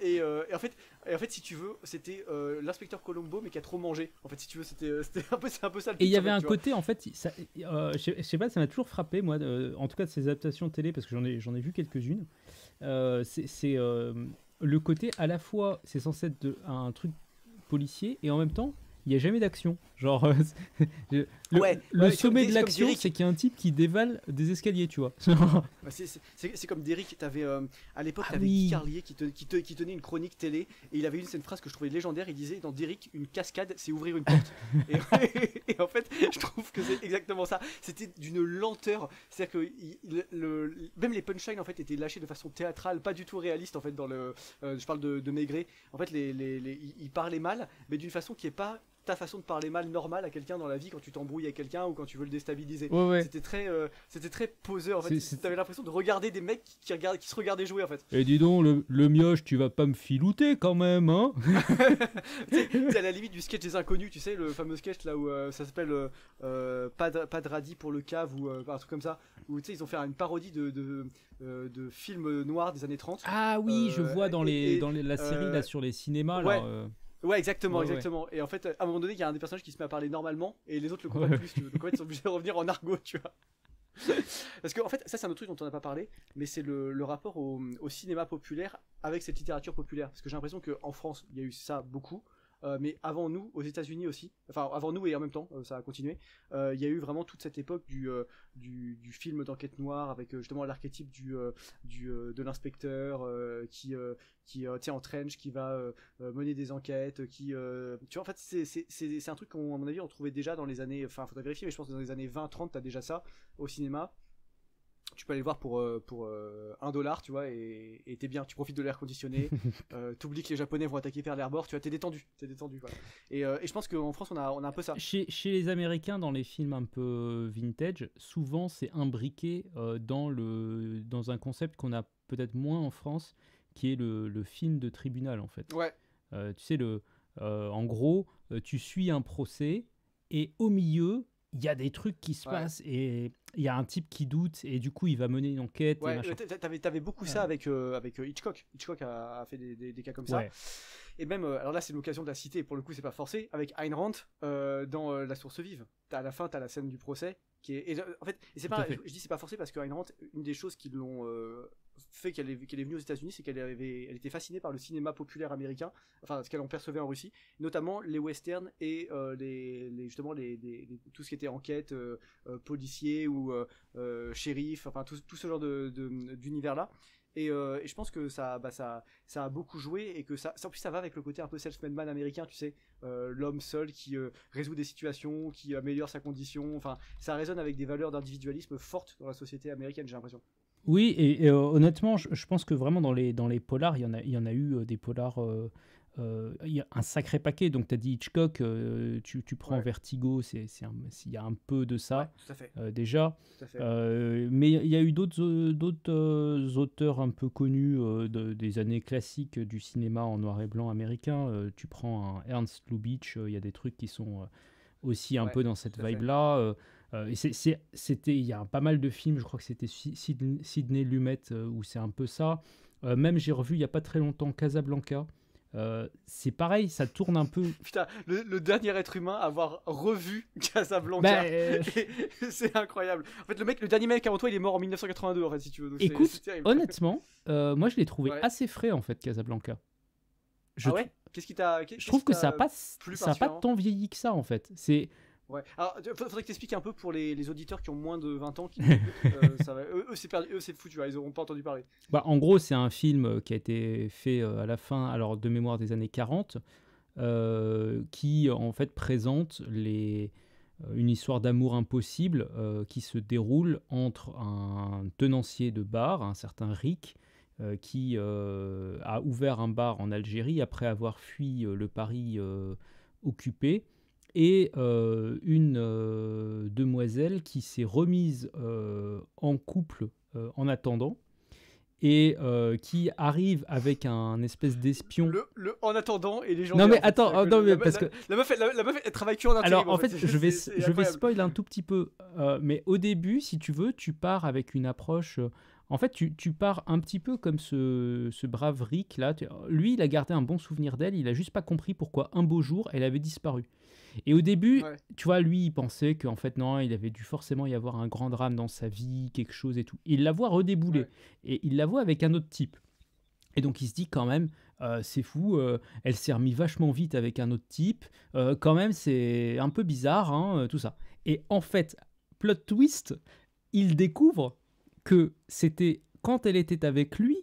Et en fait, si tu veux, c'était l'inspecteur Colombo, mais qui a trop mangé. En fait, si tu veux, c'était un peu ça. Et il y avait un côté, en fait, je sais pas, ça m'a toujours frappé, moi, en tout cas de ces adaptations télé, parce que j'en ai vu quelques-unes. C'est le côté, à la fois, c'est censé être un truc policier, et en même temps, il n'y a jamais d'action. Genre, le sommet de l'action, c'est qu'il y a un type qui dévale des escaliers, tu vois. C'est comme Derrick. À l'époque, t'avais Guy Carlier qui tenait une chronique télé, et il avait une phrase que je trouvais légendaire. Il disait, dans Derrick, une cascade, c'est ouvrir une porte. et en fait, je trouve que c'est exactement ça. C'était d'une lenteur. C'est-à-dire que même les punchlines en fait étaient lâchés de façon théâtrale, pas du tout réaliste en fait. Je parle de Maigret. En fait, il parlait mal, mais d'une façon qui est pas ta façon de parler mal normale à quelqu'un dans la vie quand tu t'embrouilles avec quelqu'un ou quand tu veux le déstabiliser. C'était très poseur en fait. T'avais l'impression de regarder des mecs qui se regardaient jouer en fait. Et dis donc, le mioche, tu vas pas me filouter quand même, hein? C'est à la limite du sketch des inconnus, tu sais, le fameux sketch là où ça s'appelle pas de radis pour le cave ou un truc comme ça, où tu sais ils ont fait une parodie de films noirs des années 30. Ah oui, je vois dans la série là sur les cinémas là. Ouais, exactement. Et en fait, à un moment donné, il y a un des personnages qui se met à parler normalement et les autres le comprennent plus. Donc en fait, ils sont obligés de revenir en argot, tu vois. Parce qu'en fait, ça c'est un autre truc dont on n'a pas parlé, mais c'est le rapport au cinéma populaire avec cette littérature populaire. Parce que j'ai l'impression qu'en France, il y a eu ça beaucoup. Mais avant nous, aux États-Unis aussi, enfin avant nous et en même temps, ça a continué. Il y a eu vraiment toute cette époque du film d'enquête noire avec justement l'archétype de l'inspecteur qui en trench, qui va mener des enquêtes, tu vois, en fait c'est un truc à mon avis on trouvait déjà dans les années, enfin faudrait vérifier, mais je pense que dans les années 20-30 t'as déjà ça au cinéma. Tu peux aller le voir pour $1, tu vois, et t'es bien, tu profites de l'air conditionné, t'oublies que les Japonais vont attaquer Pearl Harbor, tu vois, t'es détendu, voilà. Et je pense qu'en France on a un peu ça. Chez les Américains, dans les films un peu vintage, souvent c'est imbriqué dans un concept qu'on a peut-être moins en France, qui est le film de tribunal en fait. Ouais. Tu sais, en gros, tu suis un procès, et au milieu, il y a des trucs qui se passent, et il y a un type qui doute, et du coup il va mener une enquête. Ouais, t'avais beaucoup ça avec Hitchcock. Hitchcock a fait des cas comme ça. Et même, alors là c'est l'occasion de la citer, pour le coup c'est pas forcé, avec Ayn Rand dans La Source Vive. À la fin t'as la scène du procès qui est, en fait, et c'est pas, je dis c'est pas forcé parce que Ayn Rand, une des choses qui l'ont fait qu'elle est venue aux États-Unis, c'est qu'elle était fascinée par le cinéma populaire américain, enfin ce qu'elle en percevait en Russie, notamment les westerns et justement tout ce qui était enquête, policier ou shérif, enfin tout ce genre d'univers là. Et je pense que ça a beaucoup joué, et que en plus ça va avec le côté un peu self-made man américain, tu sais, l'homme seul qui résout des situations, qui améliore sa condition, enfin ça résonne avec des valeurs d'individualisme fortes dans la société américaine, j'ai l'impression. Oui, et honnêtement, je pense que vraiment dans les polars, il y en a eu des polars il y a un sacré paquet. Donc, tu as dit Hitchcock, tu prends Ouais. Vertigo, il y a un peu de Ouais, ça tout à fait. déjà. Tout à fait. Mais il y a eu d'autres auteurs un peu connus des années classiques du cinéma en noir et blanc américain. Tu prends un Ernst Lubitsch, il y a des trucs qui sont aussi un Ouais, peu dans cette tout à fait. vibe-là. Et il y a pas mal de films, je crois que c'était Sidney Lumet, où c'est un peu ça. Même j'ai revu il n'y a pas très longtemps Casablanca. C'est pareil, ça tourne un peu. Putain, le dernier être humain à avoir revu Casablanca. Bah, C'est incroyable. En fait, le dernier mec avant toi, il est mort en 1982, en fait, si tu veux. Donc écoute, c'est terrible. honnêtement, moi je l'ai trouvé Ouais. assez frais en fait, Casablanca. Ah ouais? Qu'est-ce qui t'a. Je trouve que ça n'a pas, plus ça a pas particulièrement tant vieilli que ça en fait. C'est Ouais. Alors, faudrait que t'expliques un peu pour les auditeurs qui ont moins de 20 ans. Ça va, eux, c'est perdu, eux, c'est foutu, ils auront pas entendu parler. en gros, c'est un film qui a été fait à la fin, alors de mémoire des années 40, qui en fait présente une histoire d'amour impossible qui se déroule entre un tenancier de bar, un certain Rick, qui a ouvert un bar en Algérie après avoir fui le Paris occupé, et une demoiselle qui s'est remise en couple en attendant, et qui arrive avec un espèce d'espion. En attendant, et les gens. Non mais attends, non mais parce que la meuf, elle travaille que en intérim. alors en fait, je vais incroyable. spoil un tout petit peu, mais au début, si tu veux, tu pars avec une approche. En fait, tu pars un petit peu comme ce brave Rick là. Lui, il a gardé un bon souvenir d'elle. Il a juste pas compris pourquoi un beau jour elle avait disparu. Et au début, Ouais. tu vois, lui, il pensait qu'en fait, non, il avait dû forcément y avoir un grand drame dans sa vie, quelque chose et tout. Il la voit redébouler. Ouais. Et il la voit avec un autre type. Et donc, il se dit quand même, c'est fou, elle s'est remise vachement vite avec un autre type. Quand même, c'est un peu bizarre, hein, tout ça. Et en fait, plot twist, il découvre que c'était quand elle était avec lui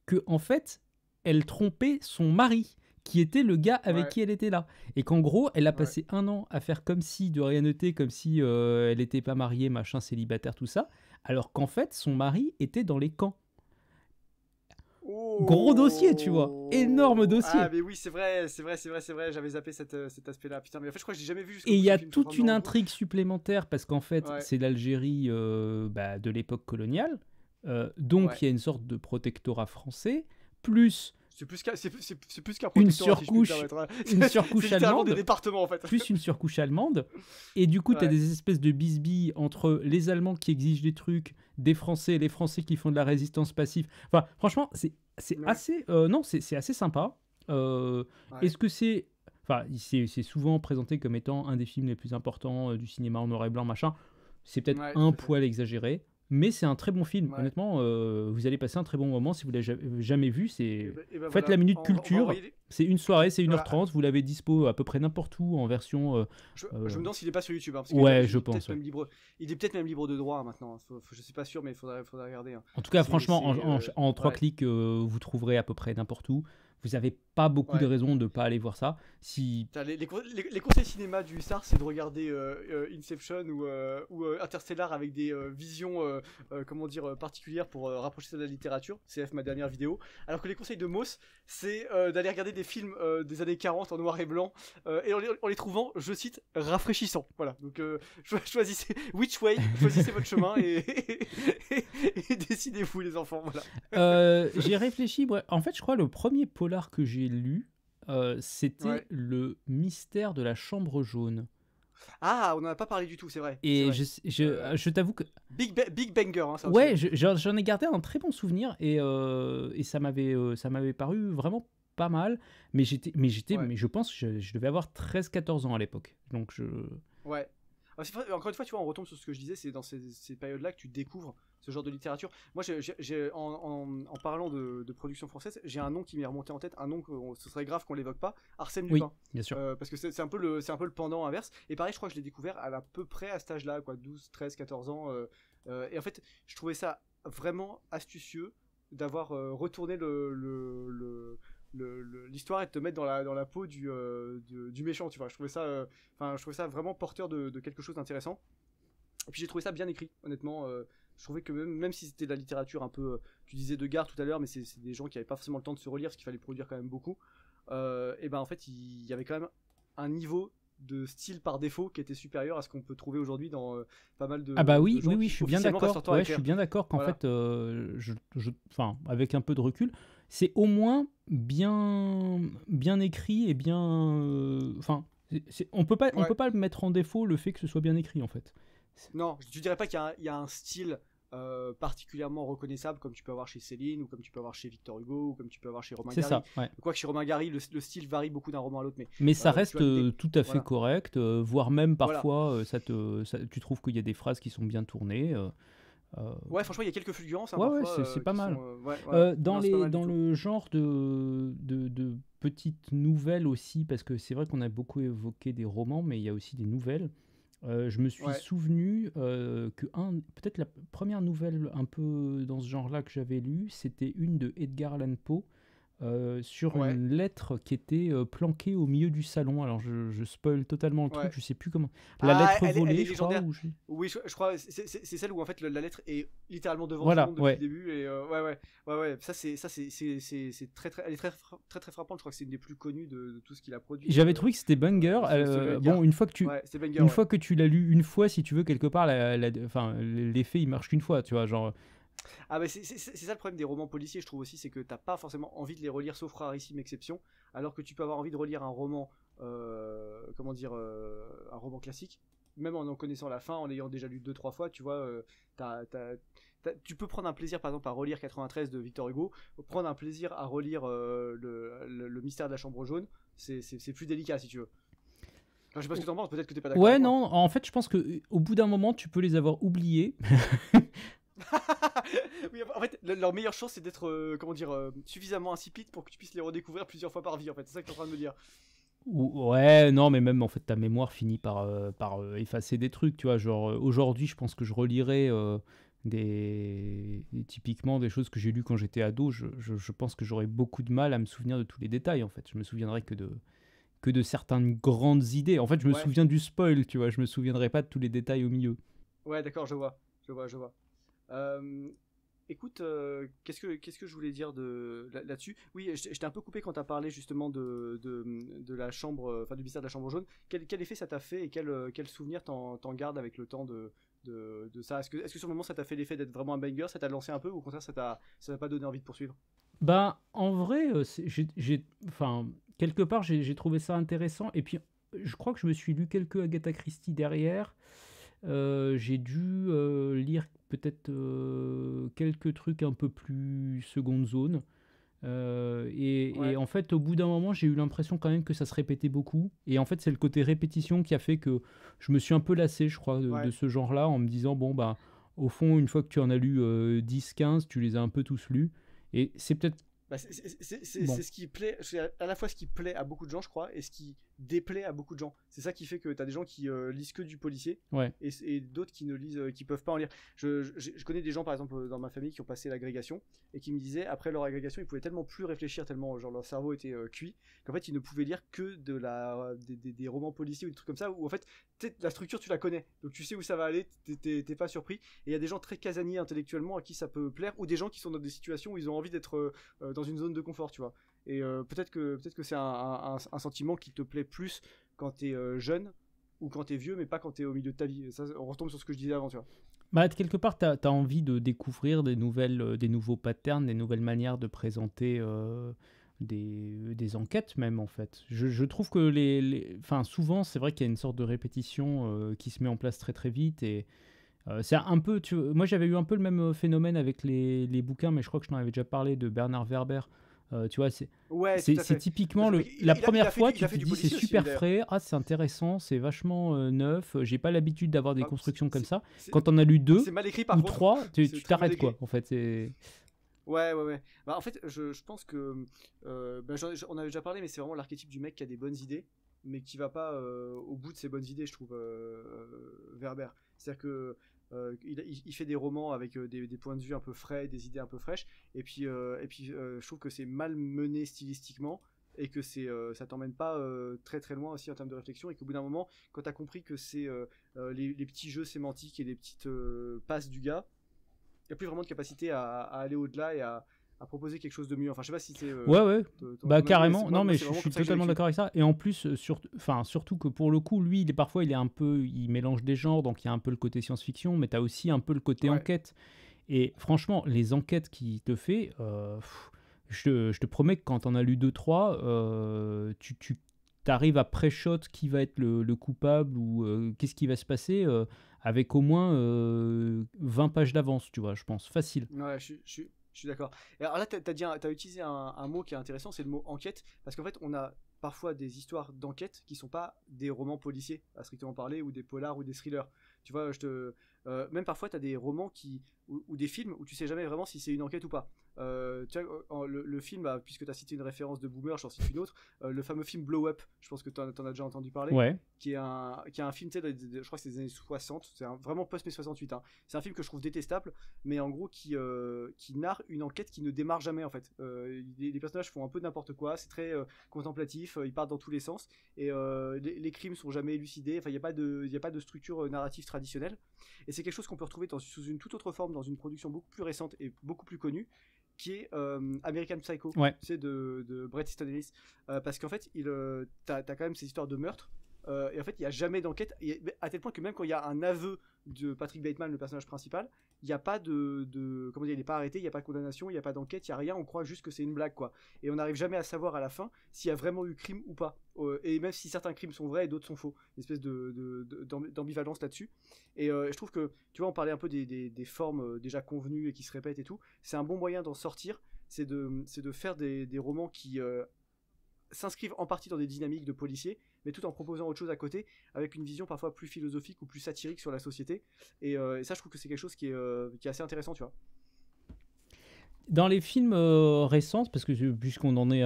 que, en fait, elle trompait son mari, qui était le gars avec Ouais. qui elle était là. Et qu'en gros, elle a Ouais. passé un an à faire comme si de rien n'était, comme si elle n'était pas mariée, machin, célibataire, tout ça, alors qu'en fait, son mari était dans les camps. Gros dossier, tu vois. Énorme dossier. Ah mais oui, c'est vrai. J'avais zappé cet aspect-là. Putain, mais en fait, je crois que j'ai jamais vu. Et il y a toute une intrigue supplémentaire, parce qu'en fait, Ouais. c'est l'Algérie de l'époque coloniale. Donc, Ouais. il y a une sorte de protectorat français, plus C'est plus qu'un une protectorat, si je puis me surcouche, permettre, hein. une surcouche C'est littéralement des allemande, départements en fait. plus une surcouche allemande. Et du coup, tu as Ouais. des espèces de bisbilles entre les Allemands qui exigent des trucs, des Français, les Français qui font de la résistance passive. Enfin, franchement, c'est Ouais. assez... non, c'est assez sympa. Ouais. Est-ce que c'est... Enfin, c'est souvent présenté comme étant un des films les plus importants du cinéma en noir et blanc, machin. C'est peut-être Ouais, un tout à fait. poil exagéré, mais c'est un très bon film. Ouais. Honnêtement, vous allez passer un très bon moment si vous l'avez jamais vu. Et ben Faites voilà. la minute On va culture. envoyer les- C'est une soirée, c'est Voilà. 1h30. Vous l'avez dispo à peu près n'importe où en version... Je me demande s'il est pas sur YouTube. Hein, parce que Ouais, il je est peut-être pense, ouais. même libre. Il est peut-être même libre de droit maintenant. Je suis pas sûr, mais il faudrait regarder. Hein. En tout cas, C'est- franchement, c'est, en 3 ouais. clics, vous trouverez à peu près n'importe où. Vous n'avez pas beaucoup de Ouais. raisons de ne pas aller voir ça. Si... Putain, les conseils cinéma du Hussard, c'est de regarder Inception ou Interstellar avec des visions comment dire, particulières pour rapprocher ça de la littérature. CF, ma dernière vidéo. Alors que les conseils de Moss, c'est d'aller regarder des films des années 40 en noir et blanc et en les trouvant, je cite, rafraîchissants. Voilà. Donc choisissez which way, choisissez votre chemin et décidez-vous les enfants. Voilà. J'ai réfléchi. En fait, je crois le premier polar que j'ai lu, c'était Ouais. Le mystère de la chambre jaune. Ah, on n'en a pas parlé du tout, c'est vrai. Et C'est vrai. je t'avoue que... Big Banger, hein, ça Ouais, aussi. j'en ai gardé un très bon souvenir, et ça m'avait paru vraiment pas mal. Mais Ouais. je pense que je devais avoir 13-14 ans à l'époque. Donc Ouais. Encore une fois, tu vois, on retombe sur ce que je disais, c'est dans ces périodes-là que tu découvres ce genre de littérature. Moi, en parlant de production française, j'ai un nom qui m'est remonté en tête, un nom que ce serait grave qu'on l'évoque pas, Arsène oui, Lupin. bien sûr. Parce que c'est un peu le pendant inverse. Et pareil, je crois que je l'ai découvert à peu près à cet âge-là, quoi, 12, 13, 14 ans. Et en fait, je trouvais ça vraiment astucieux d'avoir retourné l'histoire et de te mettre dans la peau du méchant, tu vois. Je trouvais ça vraiment porteur de quelque chose d'intéressant. Et puis j'ai trouvé ça bien écrit, honnêtement. Je trouvais que même si c'était de la littérature un peu, tu disais de gare tout à l'heure, mais c'est des gens qui n'avaient pas forcément le temps de se relire, parce qu'il fallait produire quand même beaucoup. et ben en fait il y avait quand même un niveau de style par défaut qui était supérieur à ce qu'on peut trouver aujourd'hui dans pas mal Ah bah de oui, gens oui, oui, qui je suis bien officiellement passent d'accord. leur temps à Ouais, je suis écrire. bien d'accord qu'en Voilà. fait, enfin, avec un peu de recul, c'est au moins bien écrit et bien, enfin, on Ouais. peut pas le mettre en défaut le fait que ce soit bien écrit en fait. Non, je dirais pas qu'il y a un style particulièrement reconnaissable comme tu peux avoir chez Céline ou comme tu peux avoir chez Victor Hugo ou comme tu peux avoir chez Romain C'est Gary. ça, ouais. Quoique chez Romain Gary, le style varie beaucoup d'un roman à l'autre, mais Mais ça tu reste vois l'idée. tout à fait Voilà. correct, voire même Voilà. parfois, tu trouves qu'il y a des phrases qui sont bien tournées. Euh, Ouais, franchement, il y a quelques fulgurances hein, ouais, ouais, parfois c'est pas qui mal. sont. Ouais, ouais. Non, c'est pas mal du Dans tout. le genre de petites nouvelles aussi, parce que c'est vrai qu'on a beaucoup évoqué des romans, mais il y a aussi des nouvelles. Je me suis Ouais, souvenu que peut-être la première nouvelle un peu dans ce genre-là que j'avais lue, c'était une de Edgar Allan Poe sur ouais, une lettre qui était planquée au milieu du salon. Alors je spoil totalement le truc, ouais. je sais plus comment. La Ah, lettre elle est volée, je crois. légendaire. Oui, je crois c'est celle où en fait la lettre est littéralement devant tout le Voilà, monde depuis le ouais. début et ouais. C'est très très elle est très frappante. Je crois que c'est une des plus connues de tout ce qu'il a produit. J'avais trouvé que c'était banger. Ce Bon, Edgar. Ouais, c'est banger. une Ouais. fois que tu l'as lu une fois, si tu veux, quelque part, enfin, l'effet il marche qu'une fois, tu vois. Genre, Ah bah c'est ça le problème des romans policiers, je trouve aussi, c'est que t'as pas forcément envie de les relire sauf rarissime exception, alors que tu peux avoir envie de relire un roman, comment dire, un roman classique, même en connaissant la fin, en l'ayant déjà lu 2-3 fois, tu vois, tu peux prendre un plaisir par exemple à relire 93 de Victor Hugo, prendre un plaisir à relire le mystère de la chambre jaune, c'est plus délicat si tu veux. Enfin, je sais pas ce que t'en penses, peut-être que t'es pas d'accord ouais, avec moi. non, en fait, je pense que au bout d'un moment, tu peux les avoir oubliés. Oui, en fait, leur meilleure chance c'est d'être, comment dire, suffisamment insipide pour que tu puisses les redécouvrir plusieurs fois par vie. En fait, c'est ça que tu es en train de me dire. Ouais, non, mais même en fait, ta mémoire finit par effacer des trucs, tu vois. Genre, aujourd'hui, je pense que je relirais typiquement des choses que j'ai lues quand j'étais ado. Je pense que j'aurais beaucoup de mal à me souvenir de tous les détails, en fait. Je me souviendrai que de certaines grandes idées. En fait, je me Ouais, souviens du spoil, tu vois. Je me souviendrai pas de tous les détails au milieu. ouais, d'accord, je vois. Euh, Écoute, qu'est-ce que je voulais dire là-dessus? Oui, je t'ai un peu coupé quand t'as parlé justement de la chambre, enfin du mystère de la chambre jaune. Quel effet ça t'a fait et quel souvenir t'en gardes avec le temps de ça? Est-ce que sur le moment ça t'a fait l'effet d'être vraiment un banger, ça t'a lancé un peu ou au contraire ça t'a pas donné envie de poursuivre? Bah, en vrai, enfin, quelque part, j'ai trouvé ça intéressant. Et puis, je crois que je me suis lu quelques Agatha Christie derrière. J'ai dû lire peut-être quelques trucs un peu plus seconde zone. Et Ouais, en fait, au bout d'un moment, j'ai eu l'impression quand même que ça se répétait beaucoup. Et en fait, c'est le côté répétition qui a fait que je me suis un peu lassé, je crois, de ouais. ce genre-là, en me disant, bon, bah, au fond, une fois que tu en as lu 10-15, tu les as un peu tous lus. Et c'est peut-être Bah, bon. c'est ce qui plaît, c'est à la fois ce qui plaît à beaucoup de gens, je crois, et ce qui déplaît à beaucoup de gens. C'est ça qui fait que t'as des gens qui lisent que du policier Ouais. et d'autres qui ne lisent, qui peuvent pas en lire. Je connais des gens, par exemple, dans ma famille qui ont passé l'agrégation et qui me disaient, après leur agrégation, ils pouvaient tellement plus réfléchir, tellement genre leur cerveau était cuit, qu'en fait, ils ne pouvaient lire que des romans policiers ou des trucs comme ça, où en fait, la structure, tu la connais. Donc tu sais où ça va aller, t'es pas surpris. Et il y a des gens très casaniers intellectuellement à qui ça peut plaire, ou des gens qui sont dans des situations où ils ont envie d'être dans une zone de confort, tu vois. Et peut-être que c'est un sentiment qui te plaît plus quand t'es jeune ou quand t'es vieux, mais pas quand t'es au milieu de ta vie. Ça, on retombe sur ce que je disais avant, tu vois. Bah, quelque part, tu as envie de découvrir des nouveaux patterns, des nouvelles manières de présenter des enquêtes même, en fait. Je trouve que enfin, souvent, c'est vrai qu'il y a une sorte de répétition qui se met en place très très vite. Et c'est un peu... moi, j'avais eu un peu le même phénomène avec les bouquins, mais je crois que je t'en avais déjà parlé de Bernard Werber. Tu vois, Ouais, tout à c'est fait. Tout à typiquement fait. Mais la première fois, il tu a fait te du dis c'est policier aussi, lui, super d'ailleurs. frais, ah c'est intéressant, c'est vachement neuf, j'ai pas l'habitude d'avoir des Enfin, constructions comme ça. c'est- Quand on a lu deux c'est mal écrit par ou contre. trois, C'est tu très mal t'arrêtes écrit. quoi. En fait, c'est Ouais. Bah, en fait, je pense que. Bah, on avait déjà parlé, mais c'est vraiment l'archétype du mec qui a des bonnes idées, mais qui va pas au bout de ses bonnes idées, je trouve, Werber. C'est-à-dire que. Il fait des romans avec des points de vue un peu frais, des idées un peu fraîches, et puis je trouve que c'est mal mené stylistiquement et que ça t'emmène pas très très loin aussi en termes de réflexion, et qu'au bout d'un moment, quand t'as compris que c'est les petits jeux sémantiques et les petites passes du gars, il n'y a plus vraiment de capacité à aller au-delà et à à proposer quelque chose de mieux. Enfin, je sais pas si c'est Ouais. ton Bah avis, mais carrément. moi, Non, moi, mais c'est je vraiment suis comme ça que j'ai totalement vécu. d'accord avec ça. Et en plus, surtout que pour le coup, lui, parfois, il est un peu, il mélange des genres, donc il y a un peu le côté science-fiction, mais tu as aussi un peu le côté Ouais, enquête. Et franchement, les enquêtes qu'il te fait, je te promets que quand t'en as lu deux trois, tu t'arrives à pré-shot qui va être le coupable ou qu'est-ce qui va se passer avec au moins 20 pages d'avance, tu vois, je pense, facile. ouais, je suis d'accord. Et alors là, t'as utilisé un mot qui est intéressant, c'est le mot enquête, parce qu'en fait, on a parfois des histoires d'enquête qui sont pas des romans policiers, à strictement parler, ou des polars ou des thrillers. Tu vois, même parfois, t'as des romans ou des films où tu sais jamais vraiment si c'est une enquête ou pas. Tu vois, le film, bah, puisque tu as cité une référence de Boomer, j'en cite une autre, le fameux film Blow Up, je pense que tu en as déjà entendu parler, Ouais. qui est un film, tu sais, je crois que c'est des années 60, c'est vraiment post-mai 68, hein. C'est un film que je trouve détestable, mais en gros qui narre une enquête qui ne démarre jamais en fait. Les personnages font un peu n'importe quoi, c'est très contemplatif, ils partent dans tous les sens, et les crimes sont jamais élucidés, enfin il n'y a pas de structure narrative traditionnelle, et c'est quelque chose qu'on peut retrouver sous une toute autre forme dans une production beaucoup plus récente et beaucoup plus connue, qui est American Psycho, Ouais. tu sais, de Bret Easton Ellis, parce qu'en fait t'as quand même ces histoires de meurtre, et en fait il n'y a jamais d'enquête, à tel point que même quand il y a un aveu de Patrick Bateman, le personnage principal, il n'y a pas comment dire, il n'est pas arrêté, il n'y a pas de condamnation, il n'y a pas d'enquête, il n'y a rien, on croit juste que c'est une blague, quoi. Et on n'arrive jamais à savoir à la fin s'il y a vraiment eu crime ou pas. Et même si certains crimes sont vrais et d'autres sont faux. Une espèce d'ambivalence là-dessus. Et je trouve que, tu vois, on parlait un peu des formes déjà convenues et qui se répètent et tout. C'est un bon moyen d'en sortir, c'est de faire des romans qui s'inscrivent en partie dans des dynamiques de policiers, mais tout en proposant autre chose à côté, avec une vision parfois plus philosophique ou plus satirique sur la société. Et ça, je trouve que c'est quelque chose qui est assez intéressant, tu vois. Dans les films récents, parce que puisqu'on en est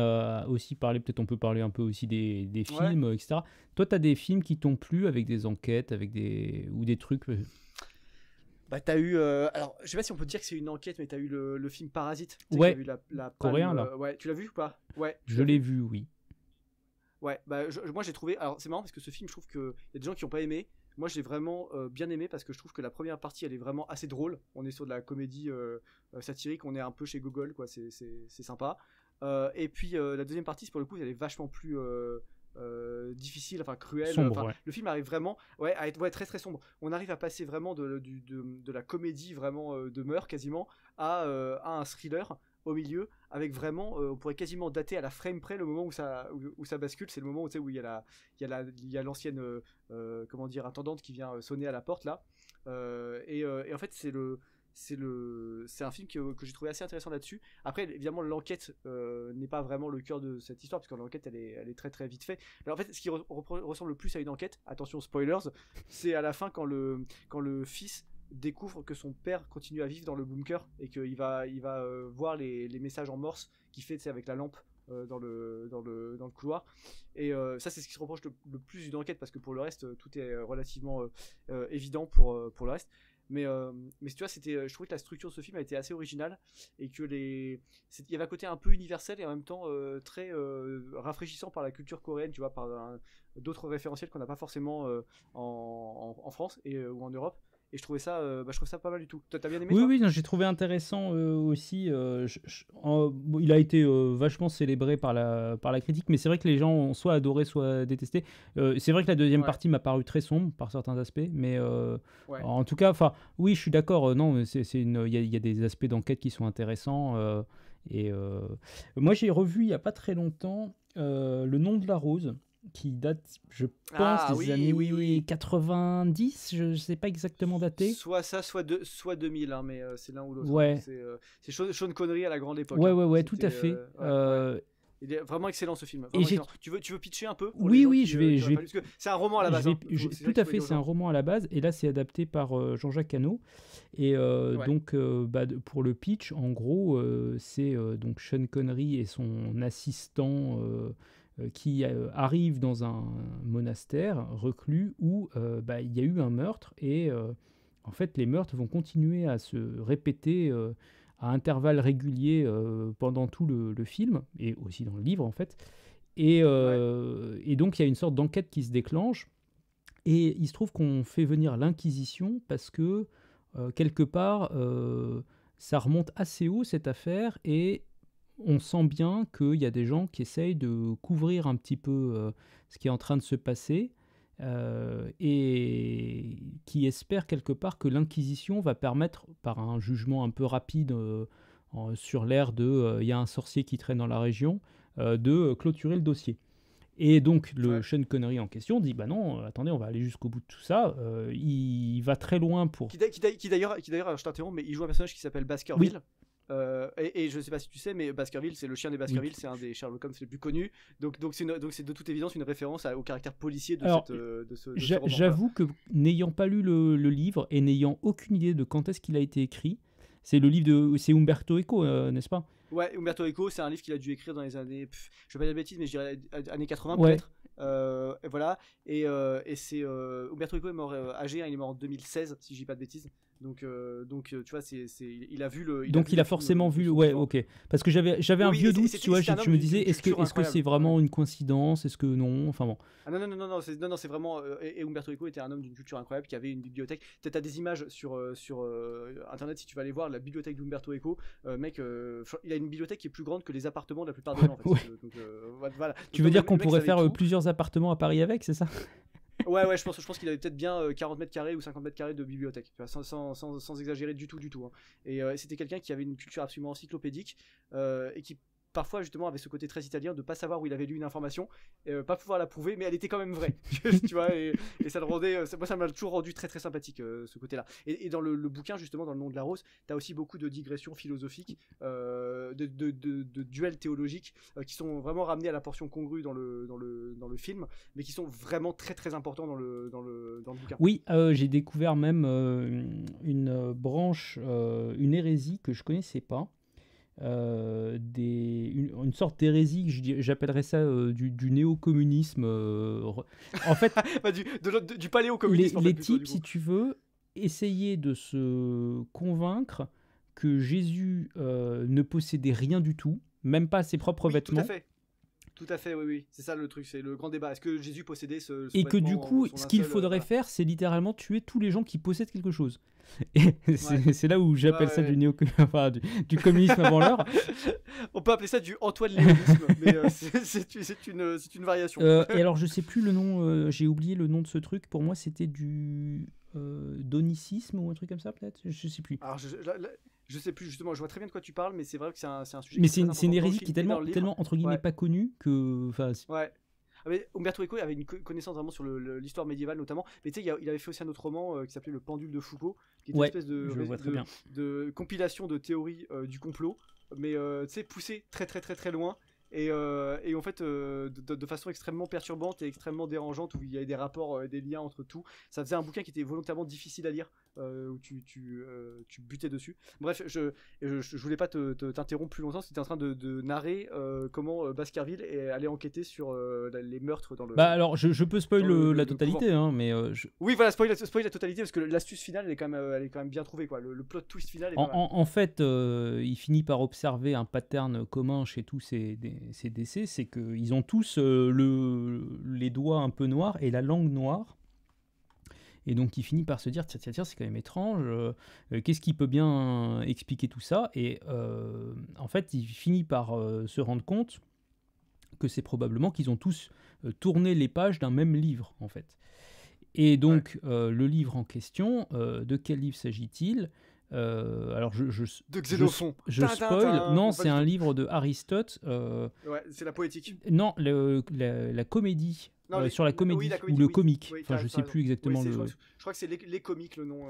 aussi parlé, peut-être on peut parler un peu aussi des Ouais. films, etc. Toi, tu as des films qui t'ont plu avec des enquêtes, ou des trucs. Bah t'as eu alors je sais pas si on peut dire que c'est une enquête, mais t'as eu le film Parasite, tu sais, Ouais, qui a eu la coréen palme, là. ouais, tu l'as vu ou pas? Ouais, tu Je l'as l'ai vu? vu, oui. Ouais, bah moi j'ai trouvé, alors c'est marrant parce que ce film, je trouve que y a des gens qui ont pas aimé. Moi j'ai vraiment bien aimé parce que je trouve que la première partie elle est vraiment assez drôle. On est sur de la comédie satirique, on est un peu chez Gogol, quoi, c'est sympa. Et puis la deuxième partie, pour le coup, elle est vachement plus difficile, enfin cruelle. Sombre, Enfin, ouais. le film arrive vraiment, ouais, à être très très sombre. On arrive à passer vraiment de la comédie vraiment de meurtre quasiment à un thriller au milieu, avec vraiment, on pourrait quasiment dater à la frame près le moment où ça bascule. C'est le moment où, tu sais, où il y a l'ancienne comment dire, intendante qui vient sonner à la porte là. Et en fait c'est un film que j'ai trouvé assez intéressant là-dessus. Après, évidemment, l'enquête n'est pas vraiment le cœur de cette histoire, parce que l'enquête, elle est très très vite faite. Alors, en fait, ce qui ressemble le plus à une enquête, attention spoilers, c'est à la fin quand le fils découvre que son père continue à vivre dans le bunker et qu'il va voir les messages en morse qu'il fait, tu sais, avec la lampe dans le couloir. Et ça, c'est ce qui se reproche le plus d'une enquête, parce que pour le reste, tout est relativement évident pour le reste. Mais tu vois, je trouvais que la structure de ce film a été assez originale, et que il y avait un côté un peu universel et en même temps très rafraîchissant par la culture coréenne, tu vois, par d'autres référentiels qu'on n'a pas forcément en France ou en Europe. Et je trouvais ça pas mal du tout. Toi, t'as bien aimé, Oui, toi? oui, non, j'ai trouvé intéressant aussi. Bon, il a été vachement célébré par la critique, mais c'est vrai que les gens ont soit adoré, soit détesté. C'est vrai que la deuxième Ouais, partie m'a paru très sombre par certains aspects, mais ouais. en tout cas, enfin, oui, je suis d'accord. Non, il y a des aspects d'enquête qui sont intéressants. Et moi, j'ai revu il y a pas très longtemps Le Nom de la Rose, qui date, je pense, Ah des oui, oui, années oui. 90. Je sais pas exactement daté. Soit ça, soit 2000, hein, mais c'est l'un ou l'autre, hein. Ouais. C'est Sean Connery à la grande époque, Ouais, hein. ouais, ouais, tout C'était à fait. ouais, ouais. Il est vraiment excellent, ce film, Et vraiment j'ai, excellent. Tu veux pitcher un peu pour les oui, gens oui, qui auraient pas lu, parce que c'est un roman à la base, hein. C'est tout ça qu'il à faut fait, dire aux c'est un gens. roman à la base, et là c'est adapté par Jean-Jacques Hano. Et Ouais, donc, pour le pitch, en gros, c'est donc Sean Connery et son assistant qui arrivent dans un monastère reclus où il y a eu un meurtre, et en fait les meurtres vont continuer à se répéter à intervalles réguliers pendant tout le film, et aussi dans le livre en fait. ouais, Et donc il y a une sorte d'enquête qui se déclenche, et il se trouve qu'on fait venir l'Inquisition parce que quelque part ça remonte assez haut cette affaire, et on sent bien qu'il y a des gens qui essayent de couvrir un petit peu ce qui est en train de se passer et qui espèrent quelque part que l'Inquisition va permettre, par un jugement un peu rapide sur l'air de il y a un sorcier qui traîne dans la région, de clôturer le dossier. Et donc le Sean Connery en question dit bah non, attendez, on va aller jusqu'au bout de tout ça. Il va très loin pour. Qui d'ailleurs, je t'interromps, mais il joue un personnage qui s'appelle Baskerville. Et je sais pas si tu sais, mais Baskerville, c'est le chien des Baskerville, c'est un des Sherlock Holmes les plus connus. Donc c'est de toute évidence une référence au caractère policier de ce roman. J'avoue que n'ayant pas lu le livre et n'ayant aucune idée de quand est-ce qu'il a été écrit, c'est le livre c'est Umberto Eco, n'est-ce pas? Ouais, Umberto Eco, c'est un livre qu'il a dû écrire dans les années, je vais pas dire de bêtises, mais je dirais années 80 peut-être. Et voilà. Et c'est Umberto Eco est mort âgé, il est mort en 2016 si je dis pas de bêtises. Donc tu vois, il a vu le. Donc il a forcément vu, ouais, ok. Parce que j'avais un vieux doute, tu vois, je me disais, est-ce que c'est vraiment une coïncidence, est-ce que non, enfin bon. Ah non, c'est vraiment. Et Umberto Eco était un homme d'une culture incroyable qui avait une bibliothèque. Peut-être t'as des images sur internet si tu vas aller voir la bibliothèque d'Umberto Eco. Mec, il a une bibliothèque qui est plus grande que les appartements de la plupart des gens. En fait. Ouais. Donc, voilà. Tu veux dire qu'on pourrait faire plusieurs appartements à Paris avec, c'est ça? Ouais, je pense qu'il avait peut-être bien 40 mètres carrés ou 50 mètres carrés de bibliothèque, sans exagérer du tout. Hein. Et c'était quelqu'un qui avait une culture absolument encyclopédique et qui parfois justement avait ce côté très italien de pas savoir où il avait lu une information, pas pouvoir la prouver, mais elle était quand même vraie. Tu vois, et ça le rendait, moi ça m'a toujours rendu très très sympathique ce côté-là. Et dans le bouquin justement, dans Le Nom de la Rose, t'as aussi beaucoup de digressions philosophiques, de duels théologiques qui sont vraiment ramenés à la portion congrue dans le film, mais qui sont vraiment très très importants dans le bouquin. Oui, j'ai découvert même une branche, une hérésie que je connaissais pas. Une sorte d'hérésie, j'appellerais ça du néo-communisme. En fait, du paléo-communisme. Les types, si tu veux, essayaient de se convaincre que Jésus ne possédait rien du tout, même pas ses propres vêtements. Tout à fait, oui. C'est ça le truc, c'est le grand débat. Est-ce que Jésus possédait ce et que du coup, ce qu'il faudrait faire, c'est littéralement tuer tous les gens qui possèdent quelque chose. Et c'est là où j'appelle ça du communisme avant l'heure. On peut appeler ça du Antoine-léonisme, mais c'est une variation. Et alors, je sais plus le nom, j'ai oublié le nom de ce truc. Pour moi, c'était du donicisme ou un truc comme ça, peut-être. Je sais plus. Alors, je sais plus justement, je vois très bien de quoi tu parles, mais c'est vrai que c'est un sujet. Mais c'est une hérésie qui est tellement entre guillemets pas connue que. Ouais. Mais Umberto Eco avait une connaissance vraiment sur l'histoire médiévale notamment. Mais tu sais, il avait fait aussi un autre roman qui s'appelait Le Pendule de Foucault, qui était une espèce de compilation de théories du complot, mais tu sais, poussé très très très très loin. Et en fait, de façon extrêmement perturbante et extrêmement dérangeante, où il y avait des rapports, des liens entre tout. Ça faisait un bouquin qui était volontairement difficile à lire, où tu butais dessus. Bref, je voulais pas t'interrompre plus longtemps. C'était en train de narrer comment Baskerville est allé enquêter sur les meurtres dans le. Bah alors, je peux spoil la totalité, hein, mais. Oui, voilà, spoil la totalité parce que l'astuce finale, elle est quand même bien trouvée, quoi. Le plot twist final. En fait, il finit par observer un pattern commun chez tous ces décès, c'est qu'ils ont tous les doigts un peu noirs et la langue noire. Et donc il finit par se dire tiens, c'est quand même étrange, qu'est-ce qui peut bien expliquer tout ça? Et en fait, il finit par se rendre compte que c'est probablement qu'ils ont tous tourné les pages d'un même livre, en fait. Et donc, le livre en question, de quel livre s'agit-il? Alors de Xénophon. Je spoil. Non, c'est un livre de Aristote. Ouais, c'est la poétique. Non, la comédie. Non, sur la comédie, ou le comique. Oui, enfin, je sais plus exactement le. Je crois que c'est les comiques le nom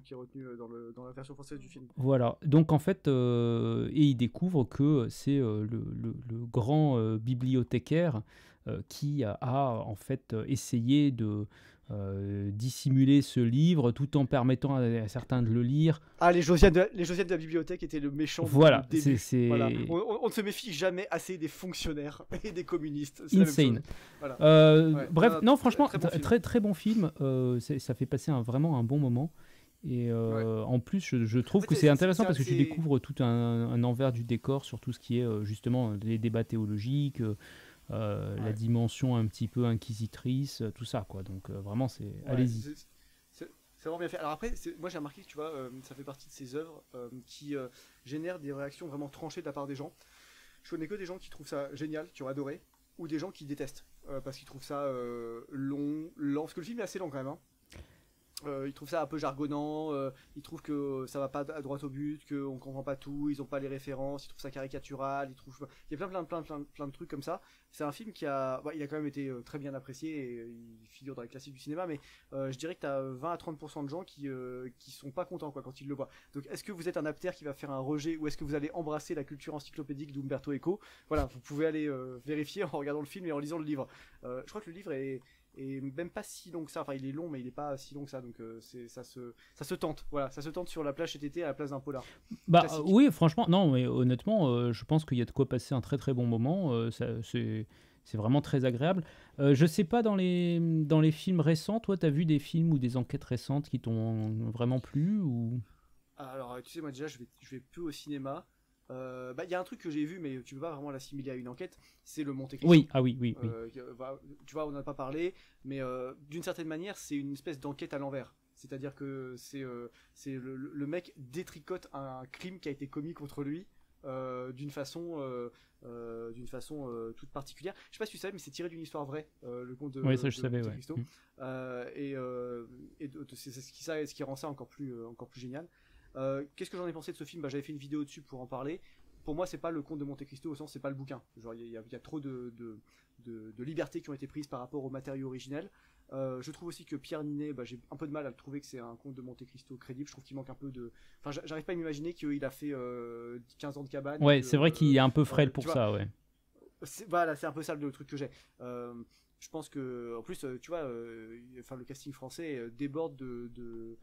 qui est retenu dans la version française du film. Voilà. Donc en fait, et il découvre que c'est le grand bibliothécaire qui a en fait essayé de dissimuler ce livre tout en permettant à certains de le lire. Ah, les Josiane de la bibliothèque étaient le méchant. Voilà, du début. Voilà. On ne se méfie jamais assez des fonctionnaires et des communistes. Insane. Voilà. Bref, non, franchement, très bon film. Ça fait passer vraiment un bon moment. Et en plus, je trouve que c'est intéressant parce que tu découvres tout un envers du décor sur tout ce qui est justement les débats théologiques. La dimension un petit peu inquisitrice, tout ça, quoi. Donc vraiment, allez-y. C'est vraiment bien fait. Alors après, moi j'ai remarqué que tu vois, ça fait partie de ces œuvres qui génèrent des réactions vraiment tranchées de la part des gens. je connais que des gens qui trouvent ça génial, qui ont adoré, ou des gens qui détestent, parce qu'ils trouvent ça long, lent, parce que le film est assez long quand même, hein. Ils trouvent ça un peu jargonnant, ils trouvent que ça va pas à droite au but, qu'on comprend pas tout, ils ont pas les références, ils trouvent ça caricatural, ils trouvent... Il y a plein de trucs comme ça. C'est un film qui a... il a quand même été très bien apprécié, et il figure dans les classiques du cinéma, mais je dirais que tu as 20 à 30% de gens qui sont pas contents quoi, quand ils le voient. Donc est-ce que vous êtes un aptère qui va faire un rejet, ou est-ce que vous allez embrasser la culture encyclopédique d'Umberto Eco? Voilà, vous pouvez aller vérifier en regardant le film et en lisant le livre. Je crois que le livre est même pas si long que ça, enfin il est long mais il est pas si long que ça, donc ça se tente, voilà, ça se tente sur la plage cet été à la place d'un polar. Oui, franchement, non, mais honnêtement, je pense qu'il y a de quoi passer un très très bon moment, c'est vraiment très agréable. Je sais pas, dans les films récents, toi t'as vu des films ou des enquêtes récentes qui t'ont vraiment plu ou... Alors tu sais, moi déjà je vais peu au cinéma. Il y a un truc que j'ai vu, mais tu peux pas vraiment l'assimiler à une enquête, c'est le Monte Cristo. Oui, oui. Tu vois, on n'en a pas parlé, mais d'une certaine manière, c'est une espèce d'enquête à l'envers. C'est-à-dire que c'est le mec détricote un crime qui a été commis contre lui d'une façon toute particulière. Je sais pas si tu savais, mais c'est tiré d'une histoire vraie, le conte de, oui, ça je savais, Monte ouais. Cristo. C'est ce qui rend ça encore plus génial. Qu'est-ce que j'en ai pensé de ce film? J'avais fait une vidéo dessus pour en parler. Pour moi, c'est pas le conte de Monte Cristo, au sens c'est pas le bouquin. Genre il y a trop de libertés qui ont été prises par rapport au matériau originel. Je trouve aussi que Pierre Ninet, j'ai un peu de mal à le trouver que c'est un conte de Monte Cristo crédible. Je trouve qu'il manque un peu de... Enfin, j'arrive pas à m'imaginer qu'il a fait 15 ans de cabane. Ouais, c'est vrai qu'il est un peu frêle pour ça, ouais. Voilà, c'est un peu ça le truc que j'ai. Je pense que, en plus, tu vois, le casting français déborde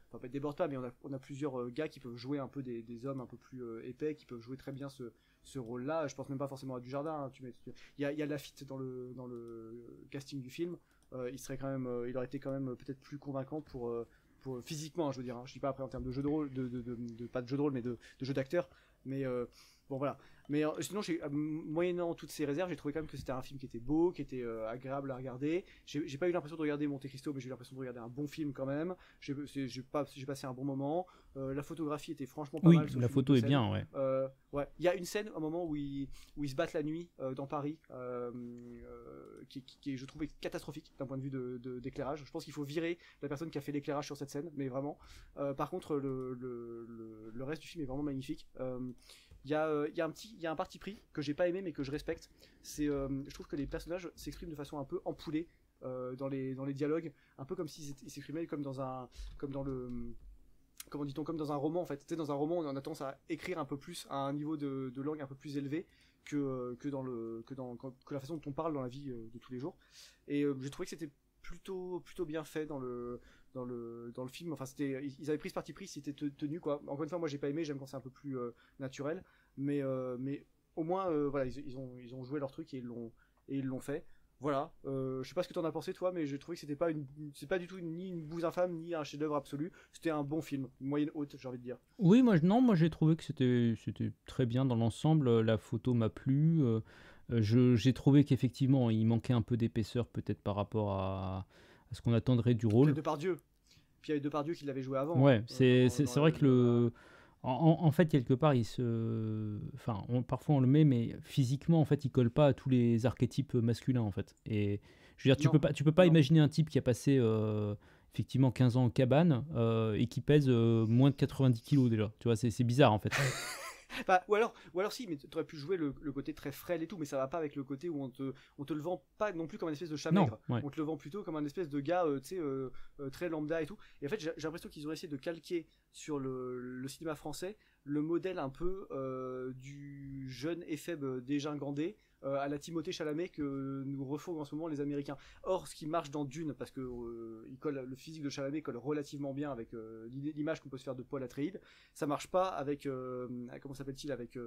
enfin, pas déborde pas, mais on a plusieurs gars qui peuvent jouer un peu des hommes un peu plus épais, qui peuvent jouer très bien ce rôle-là. Je pense même pas forcément à Dujardin. Hein, il y a Lafitte dans le casting du film. Il aurait été quand même peut-être plus convaincant pour physiquement, je veux dire. Hein, je dis pas après en termes de jeu de rôle, pas de jeu de rôle, mais de jeu d'acteur. Mais bon voilà. Mais sinon, moyennant toutes ces réserves, j'ai trouvé quand même que c'était un film qui était beau, qui était agréable à regarder. J'ai pas eu l'impression de regarder Monte Cristo, mais j'ai eu l'impression de regarder un bon film quand même. J'ai passé un bon moment. La photographie était franchement pas mal. Oui, la photo est bien, ouais. Ouais. Il y a une scène, un moment où ils se battent la nuit dans Paris, qui je trouve catastrophique d'un point de vue d'éclairage. Je pense qu'il faut virer la personne qui a fait l'éclairage sur cette scène, mais vraiment. Par contre, le reste du film est vraiment magnifique. Il y a un parti pris que j'ai pas aimé mais que je respecte. Je trouve que les personnages s'expriment de façon un peu empoulée dans les dialogues, un peu comme s'ils s'exprimaient comme dans un roman en fait. Tu sais, dans un roman on a tendance à écrire un peu plus à un niveau de langue un peu plus élevé que la façon dont on parle dans la vie de tous les jours. Et j'ai trouvé que c'était plutôt bien fait dans le film. Enfin, ils avaient pris ce parti pris, c'était tenu quoi. Encore une fois, moi j'ai pas aimé, j'aime quand c'est un peu plus naturel, mais au moins voilà, ils ont joué leur truc et ils l'ont fait. Voilà, je sais pas ce que t'en as pensé toi, mais j'ai trouvé que c'est pas du tout ni une bouse infâme ni un chef-d'œuvre absolu. C'était un bon film, une moyenne haute, j'ai envie de dire. Oui, moi j'ai trouvé que c'était très bien dans l'ensemble. La photo m'a plu. J'ai trouvé qu'effectivement il manquait un peu d'épaisseur peut-être par rapport à ce qu'on attendrait du rôle. Puis il y avait Depardieu qui l'avait joué avant. Ouais, c'est vrai que en fait quelque part parfois on le met, mais physiquement en fait il colle pas à tous les archétypes masculins en fait. Et je veux dire, tu peux pas imaginer un type qui a passé effectivement 15 ans en cabane et qui pèse moins de 90 kilos déjà. Tu vois, c'est bizarre en fait. Ou alors si, mais tu aurais pu jouer le côté très frêle et tout, mais ça va pas avec le côté où on te le vend pas non plus comme un espèce de chat maigre. Ouais. On te le vend plutôt comme un espèce de gars très lambda et tout. Et en fait j'ai l'impression qu'ils ont essayé de calquer sur le cinéma français le modèle un peu du jeune éphèbe dégingandé à la Timothée Chalamet que nous refont en ce moment les Américains. Or, ce qui marche dans Dune, parce que le physique de Chalamet colle relativement bien avec l'image qu'on peut se faire de Paul Atreides, ça marche pas avec comment s'appelle-t-il, avec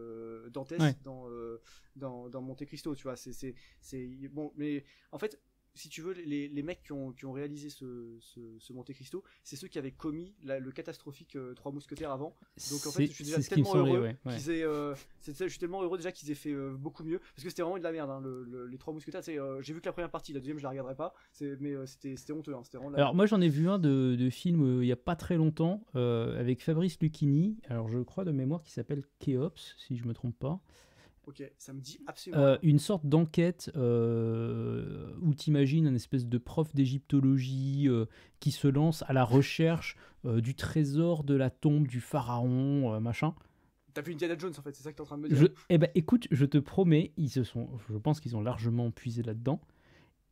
Dantès, ouais. dans Monte Cristo, tu vois. C'est bon, mais en fait, si tu veux, les mecs qui ont réalisé ce Monte Cristo, c'est ceux qui avaient commis le catastrophique Trois Mousquetaires avant. Donc en fait, je suis déjà tellement heureux je suis tellement heureux déjà qu'ils aient fait beaucoup mieux, parce que c'était vraiment de la merde. Hein, les Trois Mousquetaires, j'ai vu que la première partie, la deuxième je la regarderai pas. Mais c'était honteux. Hein, c'était alors moi j'en ai vu un de film il y a pas très longtemps avec Fabrice Lucchini. Alors je crois de mémoire qu'il s'appelle Kéops, si je me trompe pas. Ok, ça me dit absolument rien. Une sorte d'enquête où t'imagines un espèce de prof d'égyptologie qui se lance à la recherche du trésor de la tombe du pharaon, machin. T'as vu Indiana Jones en fait, c'est ça que t'es en train de me dire. Eh ben, écoute, je te promets, je pense qu'ils ont largement puisé là-dedans.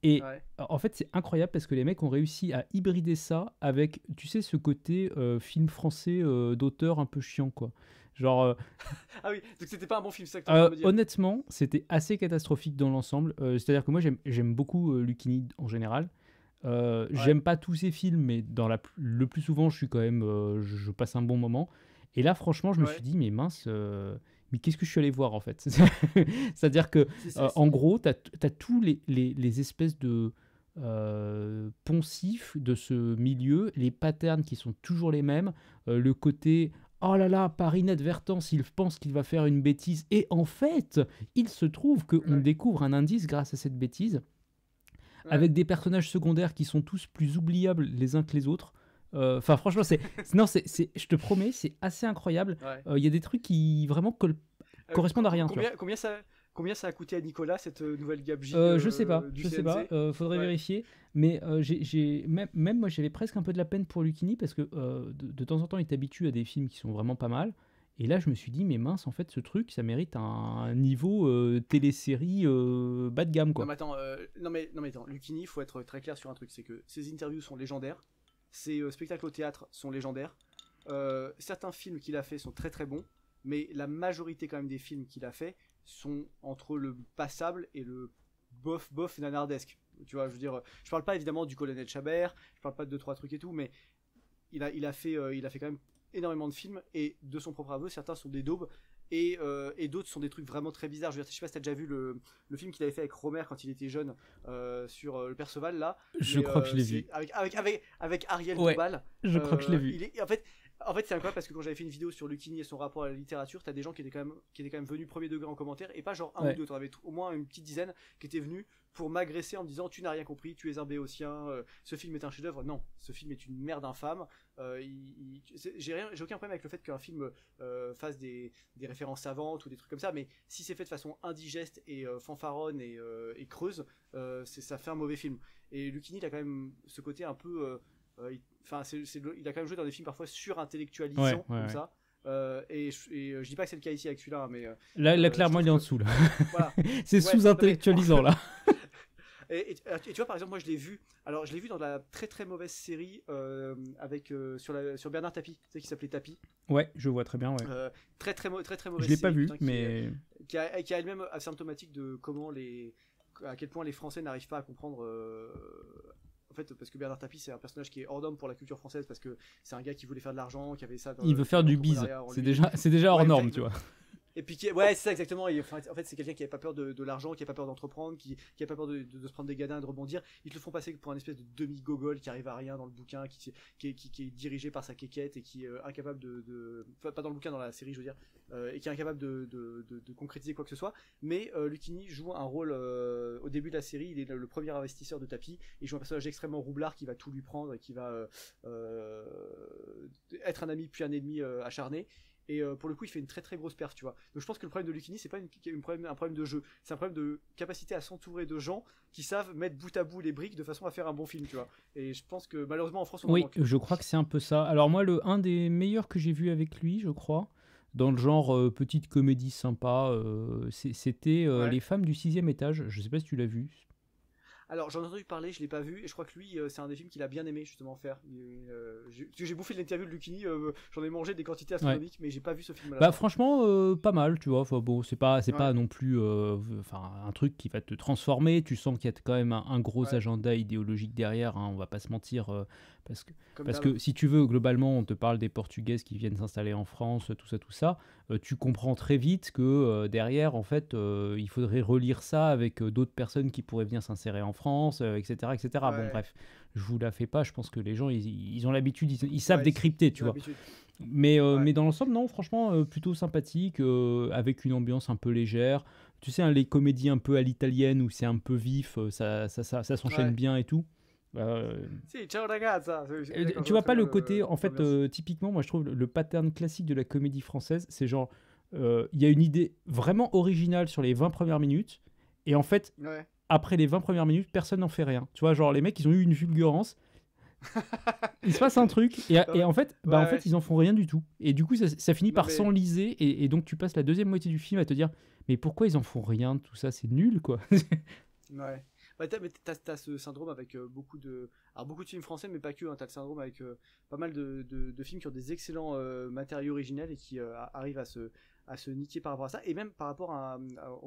Et Ouais. en fait, c'est incroyable parce que les mecs ont réussi à hybrider ça avec, tu sais, ce côté film français d'auteur un peu chiant, quoi. Genre, Ah oui, donc c'était pas un bon film, c'est ça que t'es en train de me dire. honnêtement, c'était assez catastrophique dans l'ensemble. C'est-à-dire que moi, j'aime beaucoup Lucchini en général. J'aime pas tous ses films, mais le plus souvent, je suis quand même, je passe un bon moment. Et là, franchement, je me suis dit, mais mince, mais qu'est-ce que je suis allé voir en fait? C'est-à-dire que, en gros, tu as tous les espèces de poncifs de ce milieu, les patterns qui sont toujours les mêmes, le côté. Oh là là, par inadvertance, il pense qu'il va faire une bêtise. Et en fait, il se trouve qu'on découvre un indice grâce à cette bêtise, avec des personnages secondaires qui sont tous plus oubliables les uns que les autres. Enfin, franchement, je te promets, c'est assez incroyable. Il y a des trucs qui vraiment correspondent à rien. Combien ça a coûté à Nicolas cette nouvelle gabegie Je sais pas, du je sais CNC? pas. Faudrait vérifier. Mais même moi, j'avais presque un peu de la peine pour Lucchini parce que de temps en temps, il t'habitue à des films qui sont vraiment pas mal. Et là, je me suis dit, mais mince, en fait, ce truc, ça mérite un niveau télésérie bas de gamme, quoi. Non mais attends, Lucchini, il faut être très clair sur un truc, c'est que ses interviews sont légendaires, ses spectacles au théâtre sont légendaires, certains films qu'il a fait sont très très bons, mais la majorité quand même des films qu'il a fait sont entre le passable et le bof nanardesque. Tu vois, je veux dire, je parle pas évidemment du colonel Chabert, je parle pas de 2-3 trucs et tout, mais il a fait quand même énormément de films, et de son propre aveu, certains sont des daubes, et d'autres sont des trucs vraiment très bizarres. Je sais pas si t'as déjà vu le film qu'il avait fait avec Romer quand il était jeune, sur le Perceval là. Je crois que je l'ai vu. Avec Ariel Dombal. Je crois que je l'ai vu. En fait, c'est incroyable parce que quand j'avais fait une vidéo sur Lucchini et son rapport à la littérature, t'as des gens qui étaient quand même venus premier degré en commentaire, et pas genre un ou deux, t'en avais au moins une petite dizaine qui étaient venus pour m'agresser en me disant tu n'as rien compris, tu es un béotien, ce film est un chef-d'œuvre. Non, ce film est une merde infâme. J'ai aucun problème avec le fait qu'un film fasse des références savantes ou des trucs comme ça, mais si c'est fait de façon indigeste et fanfaronne et creuse, ça fait un mauvais film. Et Lucchini, il a quand même ce côté un peu. Il a quand même joué dans des films parfois surintellectualisants comme ça. Et je dis pas que c'est le cas ici avec celui-là, hein, mais là clairement il est en dessous là. Voilà. C'est sous-intellectualisant là. Et tu vois, par exemple, moi je l'ai vu dans la très très mauvaise série sur Bernard Tapie, tu sais, qui s'appelait Tapie. Ouais, je vois très bien. Ouais. Très très mauvaise série. Je l'ai pas vu, mais qui a elle-même asymptomatique de à quel point les Français n'arrivent pas à comprendre. En fait, parce que Bernard Tapie, c'est un personnage qui est hors norme pour la culture française, parce que c'est un gars qui voulait faire de l'argent, qui avait ça. Il veut faire du bise. C'est déjà hors norme, tu vois. Et puis, c'est ça exactement. En fait, c'est quelqu'un qui n'a pas peur de l'argent, qui n'a pas peur d'entreprendre, qui n'a pas peur de se prendre des gadins et de rebondir. Ils te le font passer pour un espèce de demi-gogol qui arrive à rien dans le bouquin, qui est dirigé par sa quéquette et qui est incapable enfin, pas dans le bouquin, dans la série, je veux dire, et qui est incapable de concrétiser quoi que ce soit. Mais Lucchini joue un rôle au début de la série. Il est le premier investisseur de Tapie. Il joue un personnage extrêmement roublard qui va tout lui prendre et qui va être un ami puis un ennemi acharné. Et pour le coup, il fait une très très grosse perf, tu vois. Donc je pense que le problème de Lucchini, c'est pas un problème de jeu, c'est un problème de capacité à s'entourer de gens qui savent mettre bout à bout les briques de façon à faire un bon film, tu vois. Et je pense que malheureusement en France, on en manque. Je crois que c'est un peu ça. Alors moi, un des meilleurs que j'ai vu avec lui, je crois, dans le genre petite comédie sympa, c'était Les Femmes du 6e étage. Je sais pas si tu l'as vu. Alors j'en ai entendu parler, je l'ai pas vu, et je crois que lui c'est un des films qu'il a bien aimé justement faire. J'ai bouffé l'interview de Lucchini, j'en ai mangé des quantités astronomiques, mais j'ai pas vu ce film là. Bah franchement pas mal, tu vois. Enfin, bon, c'est pas non plus un truc qui va te transformer. Tu sens qu'il y a quand même un gros agenda idéologique derrière, hein, on va pas se mentir, parce que si tu veux, globalement on te parle des Portugaises qui viennent s'installer en France, tout ça, tu comprends très vite que derrière en fait il faudrait relire ça avec d'autres personnes qui pourraient venir s'insérer en France, etc. Bon bref, je vous la fais pas, je pense que les gens ils ont l'habitude, ils savent décrypter, tu vois. Mais dans l'ensemble, non, franchement plutôt sympathique, avec une ambiance un peu légère, tu sais, hein, les comédies un peu à l'italienne où c'est un peu vif, ça s'enchaîne bien et tout. Ciao ragazza. Tu vois pas le côté, en fait, typiquement, moi je trouve le pattern classique de la comédie française, c'est genre il y a une idée vraiment originale sur les 20 premières minutes, et en fait, Ouais. après les 20 premières minutes, personne n'en fait rien. Tu vois, genre les mecs, ils ont eu une fulgurance, il se passe un truc, et en fait, Ouais, ouais. ils en font rien du tout. Et du coup, ça finit Non, par mais- s'enliser, et donc tu passes la deuxième moitié du film à te dire, mais pourquoi ils en font rien de tout ça? C'est nul, quoi. Ouais. Mais t'as ce syndrome avec beaucoup de films français, mais pas que. Hein, t'as le syndrome avec pas mal de films qui ont des excellents matériaux originels et qui arrivent à se niquer par rapport à ça. Et même par rapport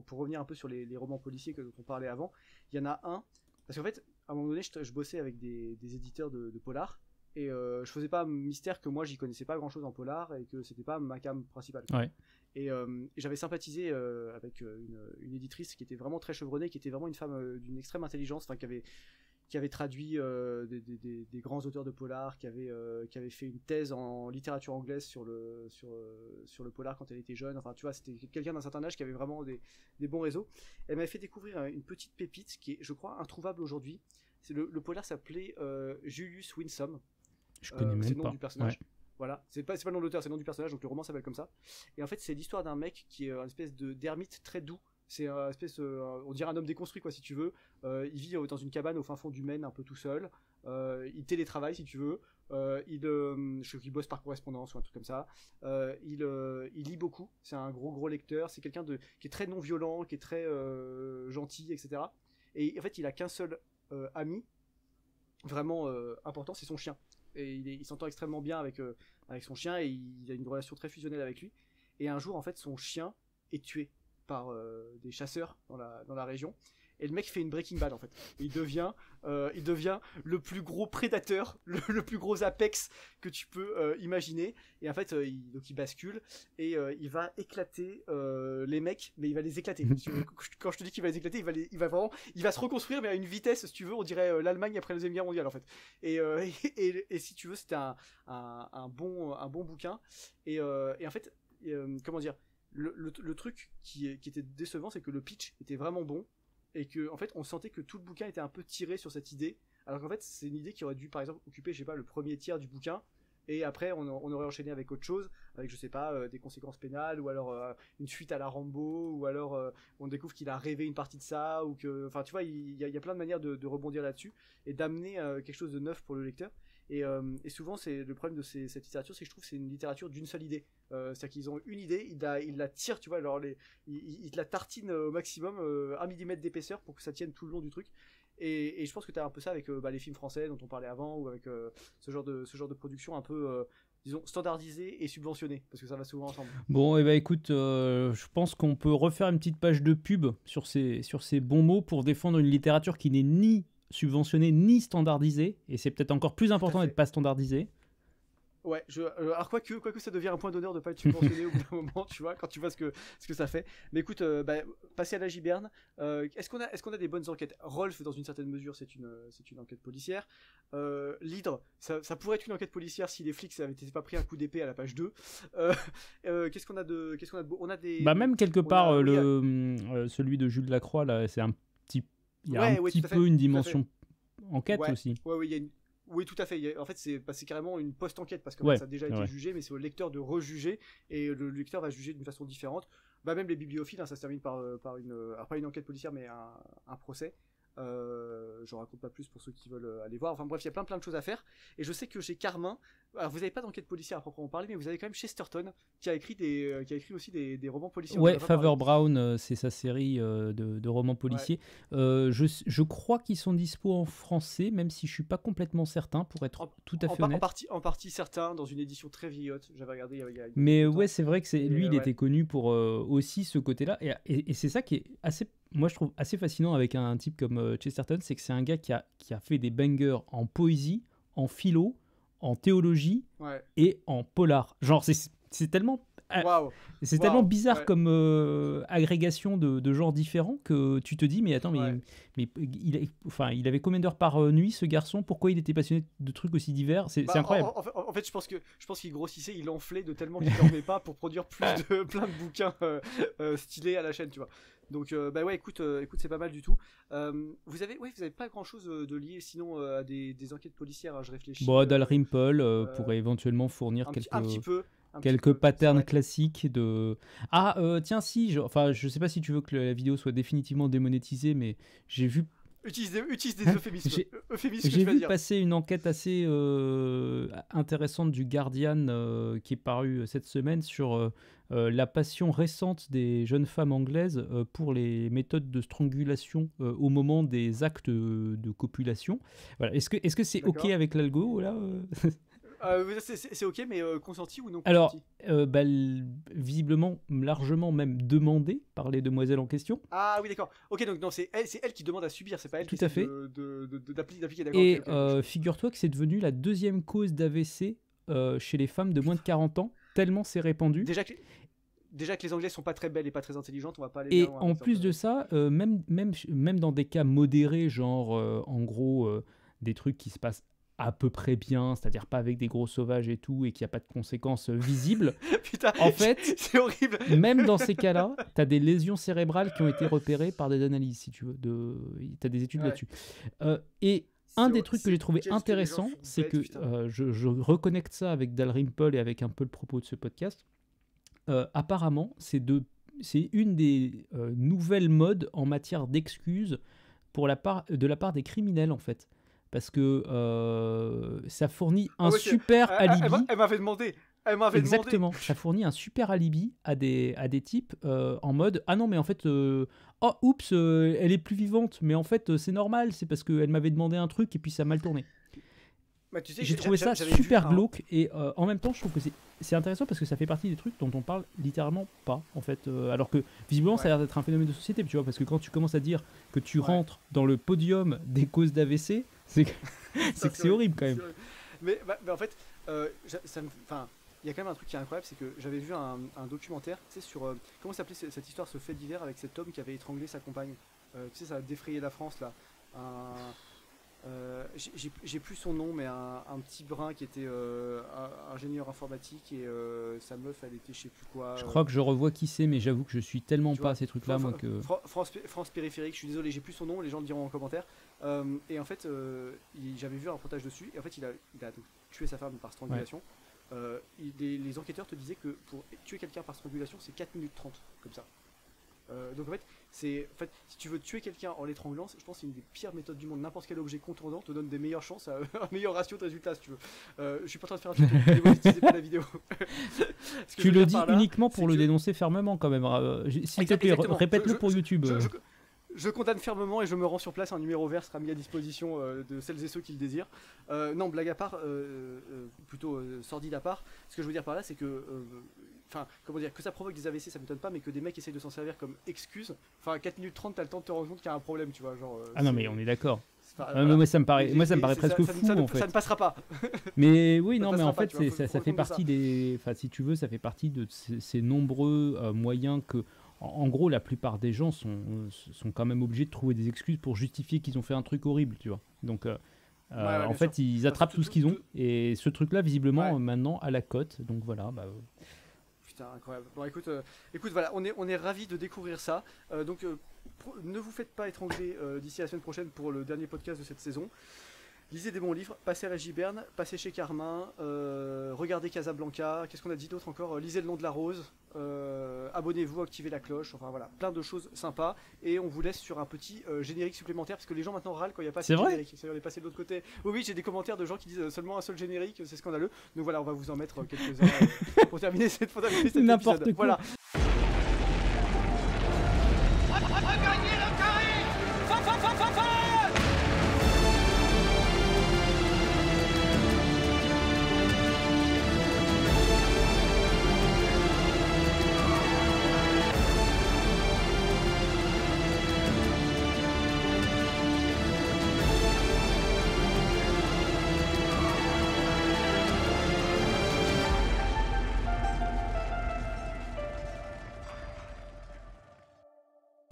pour revenir un peu sur les romans policiers dont on parlait avant, il y en a un. Parce qu'en fait, à un moment donné, je bossais avec des éditeurs de polar. Et je faisais pas mystère que moi j'y connaissais pas grand chose en polar et que c'était pas ma cam principale. Ouais. Et j'avais sympathisé avec une éditrice qui était vraiment très chevronnée, qui était vraiment une femme d'une extrême intelligence, enfin qui avait traduit des grands auteurs de polar, qui avait fait une thèse en littérature anglaise sur le polar quand elle était jeune. Enfin, tu vois, c'était quelqu'un d'un certain âge qui avait vraiment des bons réseaux. Elle m'avait fait découvrir une petite pépite qui est, je crois, introuvable aujourd'hui. C'est le polar s'appelait Julius Winsome. Je connais C'est même le nom pas. du personnage. Ouais. Voilà, c'est pas le nom de l'auteur, c'est le nom du personnage, donc le roman s'appelle comme ça. Et en fait, c'est l'histoire d'un mec qui est une espèce d'ermite très doux. C'est un espèce, on dirait un homme déconstruit, quoi, si tu veux. Il vit dans une cabane au fin fond du Maine, un peu tout seul. Il télétravaille, si tu veux. Je sais qu'il bosse par correspondance ou un truc comme ça. Il lit beaucoup. C'est un gros lecteur. C'est quelqu'un qui est très non violent, qui est très gentil, etc. Et en fait, il a qu'un seul ami vraiment important, c'est son chien. Et il s'entend extrêmement bien avec son chien et il a une relation très fusionnelle avec lui. Et un jour, en fait, son chien est tué par des chasseurs dans la région. Et le mec fait une Breaking Bad, en fait. Il devient le plus gros prédateur, le plus gros apex que tu peux imaginer. Et en fait, donc il bascule et il va éclater les mecs, mais il va les éclater. Quand je te dis qu'il va les éclater, il va se reconstruire, mais à une vitesse, si tu veux, on dirait l'Allemagne après la Deuxième Guerre mondiale, en fait. Et si tu veux, c'était un bon bouquin. Et en fait, comment dire, le truc qui était décevant, c'est que le pitch était vraiment bon. Et que en fait on sentait que tout le bouquin était un peu tiré sur cette idée, alors qu'en fait c'est une idée qui aurait dû par exemple occuper, je sais pas, le premier tiers du bouquin, et après on aurait enchaîné avec autre chose, avec je sais pas des conséquences pénales, ou alors une suite à la Rambo, ou alors on découvre qu'il a rêvé une partie de ça, ou que, enfin tu vois, il y a plein de manières de rebondir là-dessus et d'amener quelque chose de neuf pour le lecteur. Et souvent, c'est le problème de cette littérature, c'est que je trouve que c'est une littérature d'une seule idée. C'est-à-dire qu'ils ont une idée, ils la tirent, tu vois, alors ils te la tartinent au maximum, 1 millimètre d'épaisseur pour que ça tienne tout le long du truc. Et je pense que tu as un peu ça avec les films français dont on parlait avant, ou avec ce genre de production un peu, disons, standardisée et subventionnée, parce que ça va souvent ensemble. Bon, et écoute, je pense qu'on peut refaire une petite page de pub sur ces bons mots pour défendre une littérature qui n'est ni subventionnée ni standardisée, et c'est peut-être encore plus important d'être pas standardisé. Ouais, alors quoique ça devient un point d'honneur de pas être subventionné au bout d'un moment, tu vois, quand tu vois ce que ça fait. Mais écoute, passer à la giberne, est-ce qu'on a des bonnes enquêtes? Rolf, dans une certaine mesure, c'est une enquête policière. L'Hydre, ça pourrait être une enquête policière si les flics n'avaient pas pris un coup d'épée à la page 2. Qu'est-ce qu'on a de beau? On a des... Même quelque part, celui de Jules Lacroix, là, c'est un petit... Il y a un petit peu une dimension enquête aussi. Ouais, il y a une... Oui, tout à fait. En fait, c'est carrément une post-enquête parce que ça a déjà été jugé, mais c'est au lecteur de rejuger et le lecteur va juger d'une façon différente. Même les bibliophiles, hein, ça se termine par pas une enquête policière, mais un procès. J'en raconte pas plus pour ceux qui veulent aller voir. Enfin bref, il y a plein de choses à faire. Et je sais que chez Carmin, alors vous n'avez pas d'enquête policière à proprement parler, mais vous avez quand même Chesterton qui a écrit aussi des romans policiers. Ouais, Faver Brown, c'est sa série de romans policiers. Ouais. Je crois qu'ils sont dispo en français, même si je suis pas complètement certain, pour être tout à fait honnête. En partie certain, dans une édition très vieillotte. J'avais regardé il y a mais ouais, c'est vrai que lui, il était connu pour aussi ce côté-là. Et c'est ça qui est moi je trouve assez fascinant avec un type comme Chesterton, c'est que c'est un gars qui a fait des bangers en poésie, en philo, en théologie et en polar. Genre c'est tellement tellement bizarre comme agrégation de genres différents que tu te dis mais attends mais il avait combien d'heures par nuit ce garçon, pourquoi il était passionné de trucs aussi divers, c'est incroyable. En fait je pense qu'il grossissait, il enflait de tellement qu'il dormait pas pour produire plein de bouquins stylés à la chaîne, tu vois. Donc bah ouais, écoute, c'est pas mal du tout. Vous avez pas grand chose de lié sinon à des enquêtes policières, hein, je réfléchis. Bon, Dalrymple pourrait éventuellement fournir un petit peu. quelques patterns c'est vrai. classiques de... Ah, tiens, si, je sais pas si tu veux que la vidéo soit définitivement démonétisée, mais j'ai vu Utilise des euphémismes. Euphémismes que j'ai tu vas vu dire. passer une enquête assez intéressante du Guardian qui est parue cette semaine sur la passion récente des jeunes femmes anglaises pour les méthodes de strangulation au moment des actes de copulation. Voilà. Est-ce que c'est OK D'accord. avec l'algo là C'est ok, mais consenti ou non Alors, consenti? visiblement largement même demandé par les demoiselles en question. Ah oui, d'accord. Ok, donc non, c'est elle qui demande à subir, c'est pas elle Tout qui à essaie fait. d'appliquer d'accord. Et Ok. figure-toi que c'est devenu la deuxième cause d'AVC chez les femmes de moins de 40 ans, tellement c'est répandu. Déjà que les Anglais sont pas très belles et pas très intelligentes, on va pas aller Et bien loin, en par plus exemple. de ça, même dans des cas modérés, genre en gros des trucs qui se passent à peu près bien, c'est-à-dire pas avec des gros sauvages et tout, et qu'il n'y a pas de conséquences visibles, Putain, en fait, c'est horrible. même dans ces cas-là, tu as des lésions cérébrales qui ont été repérées par des analyses, si tu veux. Tu as des études Ouais. là-dessus. Et un des trucs que j'ai trouvé Qu'est-ce que les gens intéressant, sont c'est bêtes, que putain. je reconnecte ça avec Dalrymple et avec un peu le propos de ce podcast. Apparemment, c'est une des nouvelles modes en matière d'excuses de la part des criminels, en fait. Parce que ça fournit un Ah ouais, super alibi. elle m'avait demandé. Elle m'avait demandé. Exactement, ça fournit un super alibi à des types en mode ah non mais en fait oh oups elle est plus vivante mais en fait c'est normal, c'est parce qu'elle m'avait demandé un truc et puis ça a mal tourné. Bah, tu sais, J'ai trouvé ça j'avais vu super glauque et en même temps je trouve que c'est intéressant parce que ça fait partie des trucs dont on parle littéralement pas en fait alors que visiblement ça a l'air d'être un phénomène de société, tu vois, parce que quand tu commences à dire que tu rentres dans le podium des causes d'AVC, c'est que c'est horrible quand même. Mais en fait, il y a quand même un truc qui est incroyable, c'est que j'avais vu un documentaire, tu sais, sur comment s'appelait cette histoire, ce fait divers avec cet homme qui avait étranglé sa compagne. Tu sais, ça a défrayé la France là. J'ai plus son nom, mais un petit brun qui était ingénieur informatique et sa meuf, elle était je sais plus quoi. Je crois que je revois qui c'est, mais j'avoue que je suis tellement Tu pas vois, à ces trucs-là, moi que. France périphérique, je suis désolé, j'ai plus son nom, les gens le diront en commentaire. Et en fait, j'avais vu un reportage dessus, et en fait, il a donc tué sa femme par strangulation. Les enquêteurs te disaient que pour tuer quelqu'un par strangulation, c'est 4 minutes 30, comme ça. Donc en fait, si tu veux tuer quelqu'un en l'étranglant, je pense que c'est une des pires méthodes du monde. N'importe quel objet contondant te donne des meilleures chances, un meilleur ratio de résultats, si tu veux. Je suis pas en train de faire un truc pour démonétiser pas la vidéo. Tu le dis uniquement pour le dénoncer fermement quand même. S'il te plaît, Exactement. répète-le pour YouTube. Je condamne fermement et je me rends sur place. Un numéro vert sera mis à disposition de celles et ceux qui le désirent. Non, blague à part, plutôt sordide à part. Ce que je veux dire par là, c'est que, comment dire, que ça provoque des AVC, ça m'étonne pas, mais que des mecs essayent de s'en servir comme excuse. 4 minutes 30, t'as le temps de te rendre compte qu'il y a un problème, tu vois. Genre, ah non, mais on est d'accord. Voilà. Moi, ça me paraît presque fou en fait. Ça ne passera pas. Mais oui, non, mais en fait, pas, ça fait partie des. Enfin, si tu veux, ça fait partie de ces nombreux moyens que. En gros, la plupart des gens sont quand même obligés de trouver des excuses pour justifier qu'ils ont fait un truc horrible, tu vois. Donc, en fait, sûr. ils attrapent tout ce qu'ils ont. Et ce truc-là, visiblement, maintenant, à la cote. Donc voilà. Putain, incroyable. Bon, écoute, voilà, on est ravis de découvrir ça. Donc, ne vous faites pas étrangler d'ici la semaine prochaine pour le dernier podcast de cette saison. Lisez des bons livres, passez à la Giberne, passez chez Carmin, regardez Casablanca, qu'est-ce qu'on a dit d'autre encore, lisez Le Nom de la Rose, abonnez-vous, activez la cloche, enfin voilà, plein de choses sympas. Et on vous laisse sur un petit générique supplémentaire, parce que les gens maintenant râlent quand il n'y a pas assez de générique. C'est vrai, on est passé de l'autre côté. Oui, j'ai des commentaires de gens qui disent seulement un seul générique, c'est scandaleux. Donc voilà, on va vous en mettre quelques-uns pour terminer cet N'importe épisode. quoi. Voilà. Regagner le carré.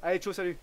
Allez, ciao, salut.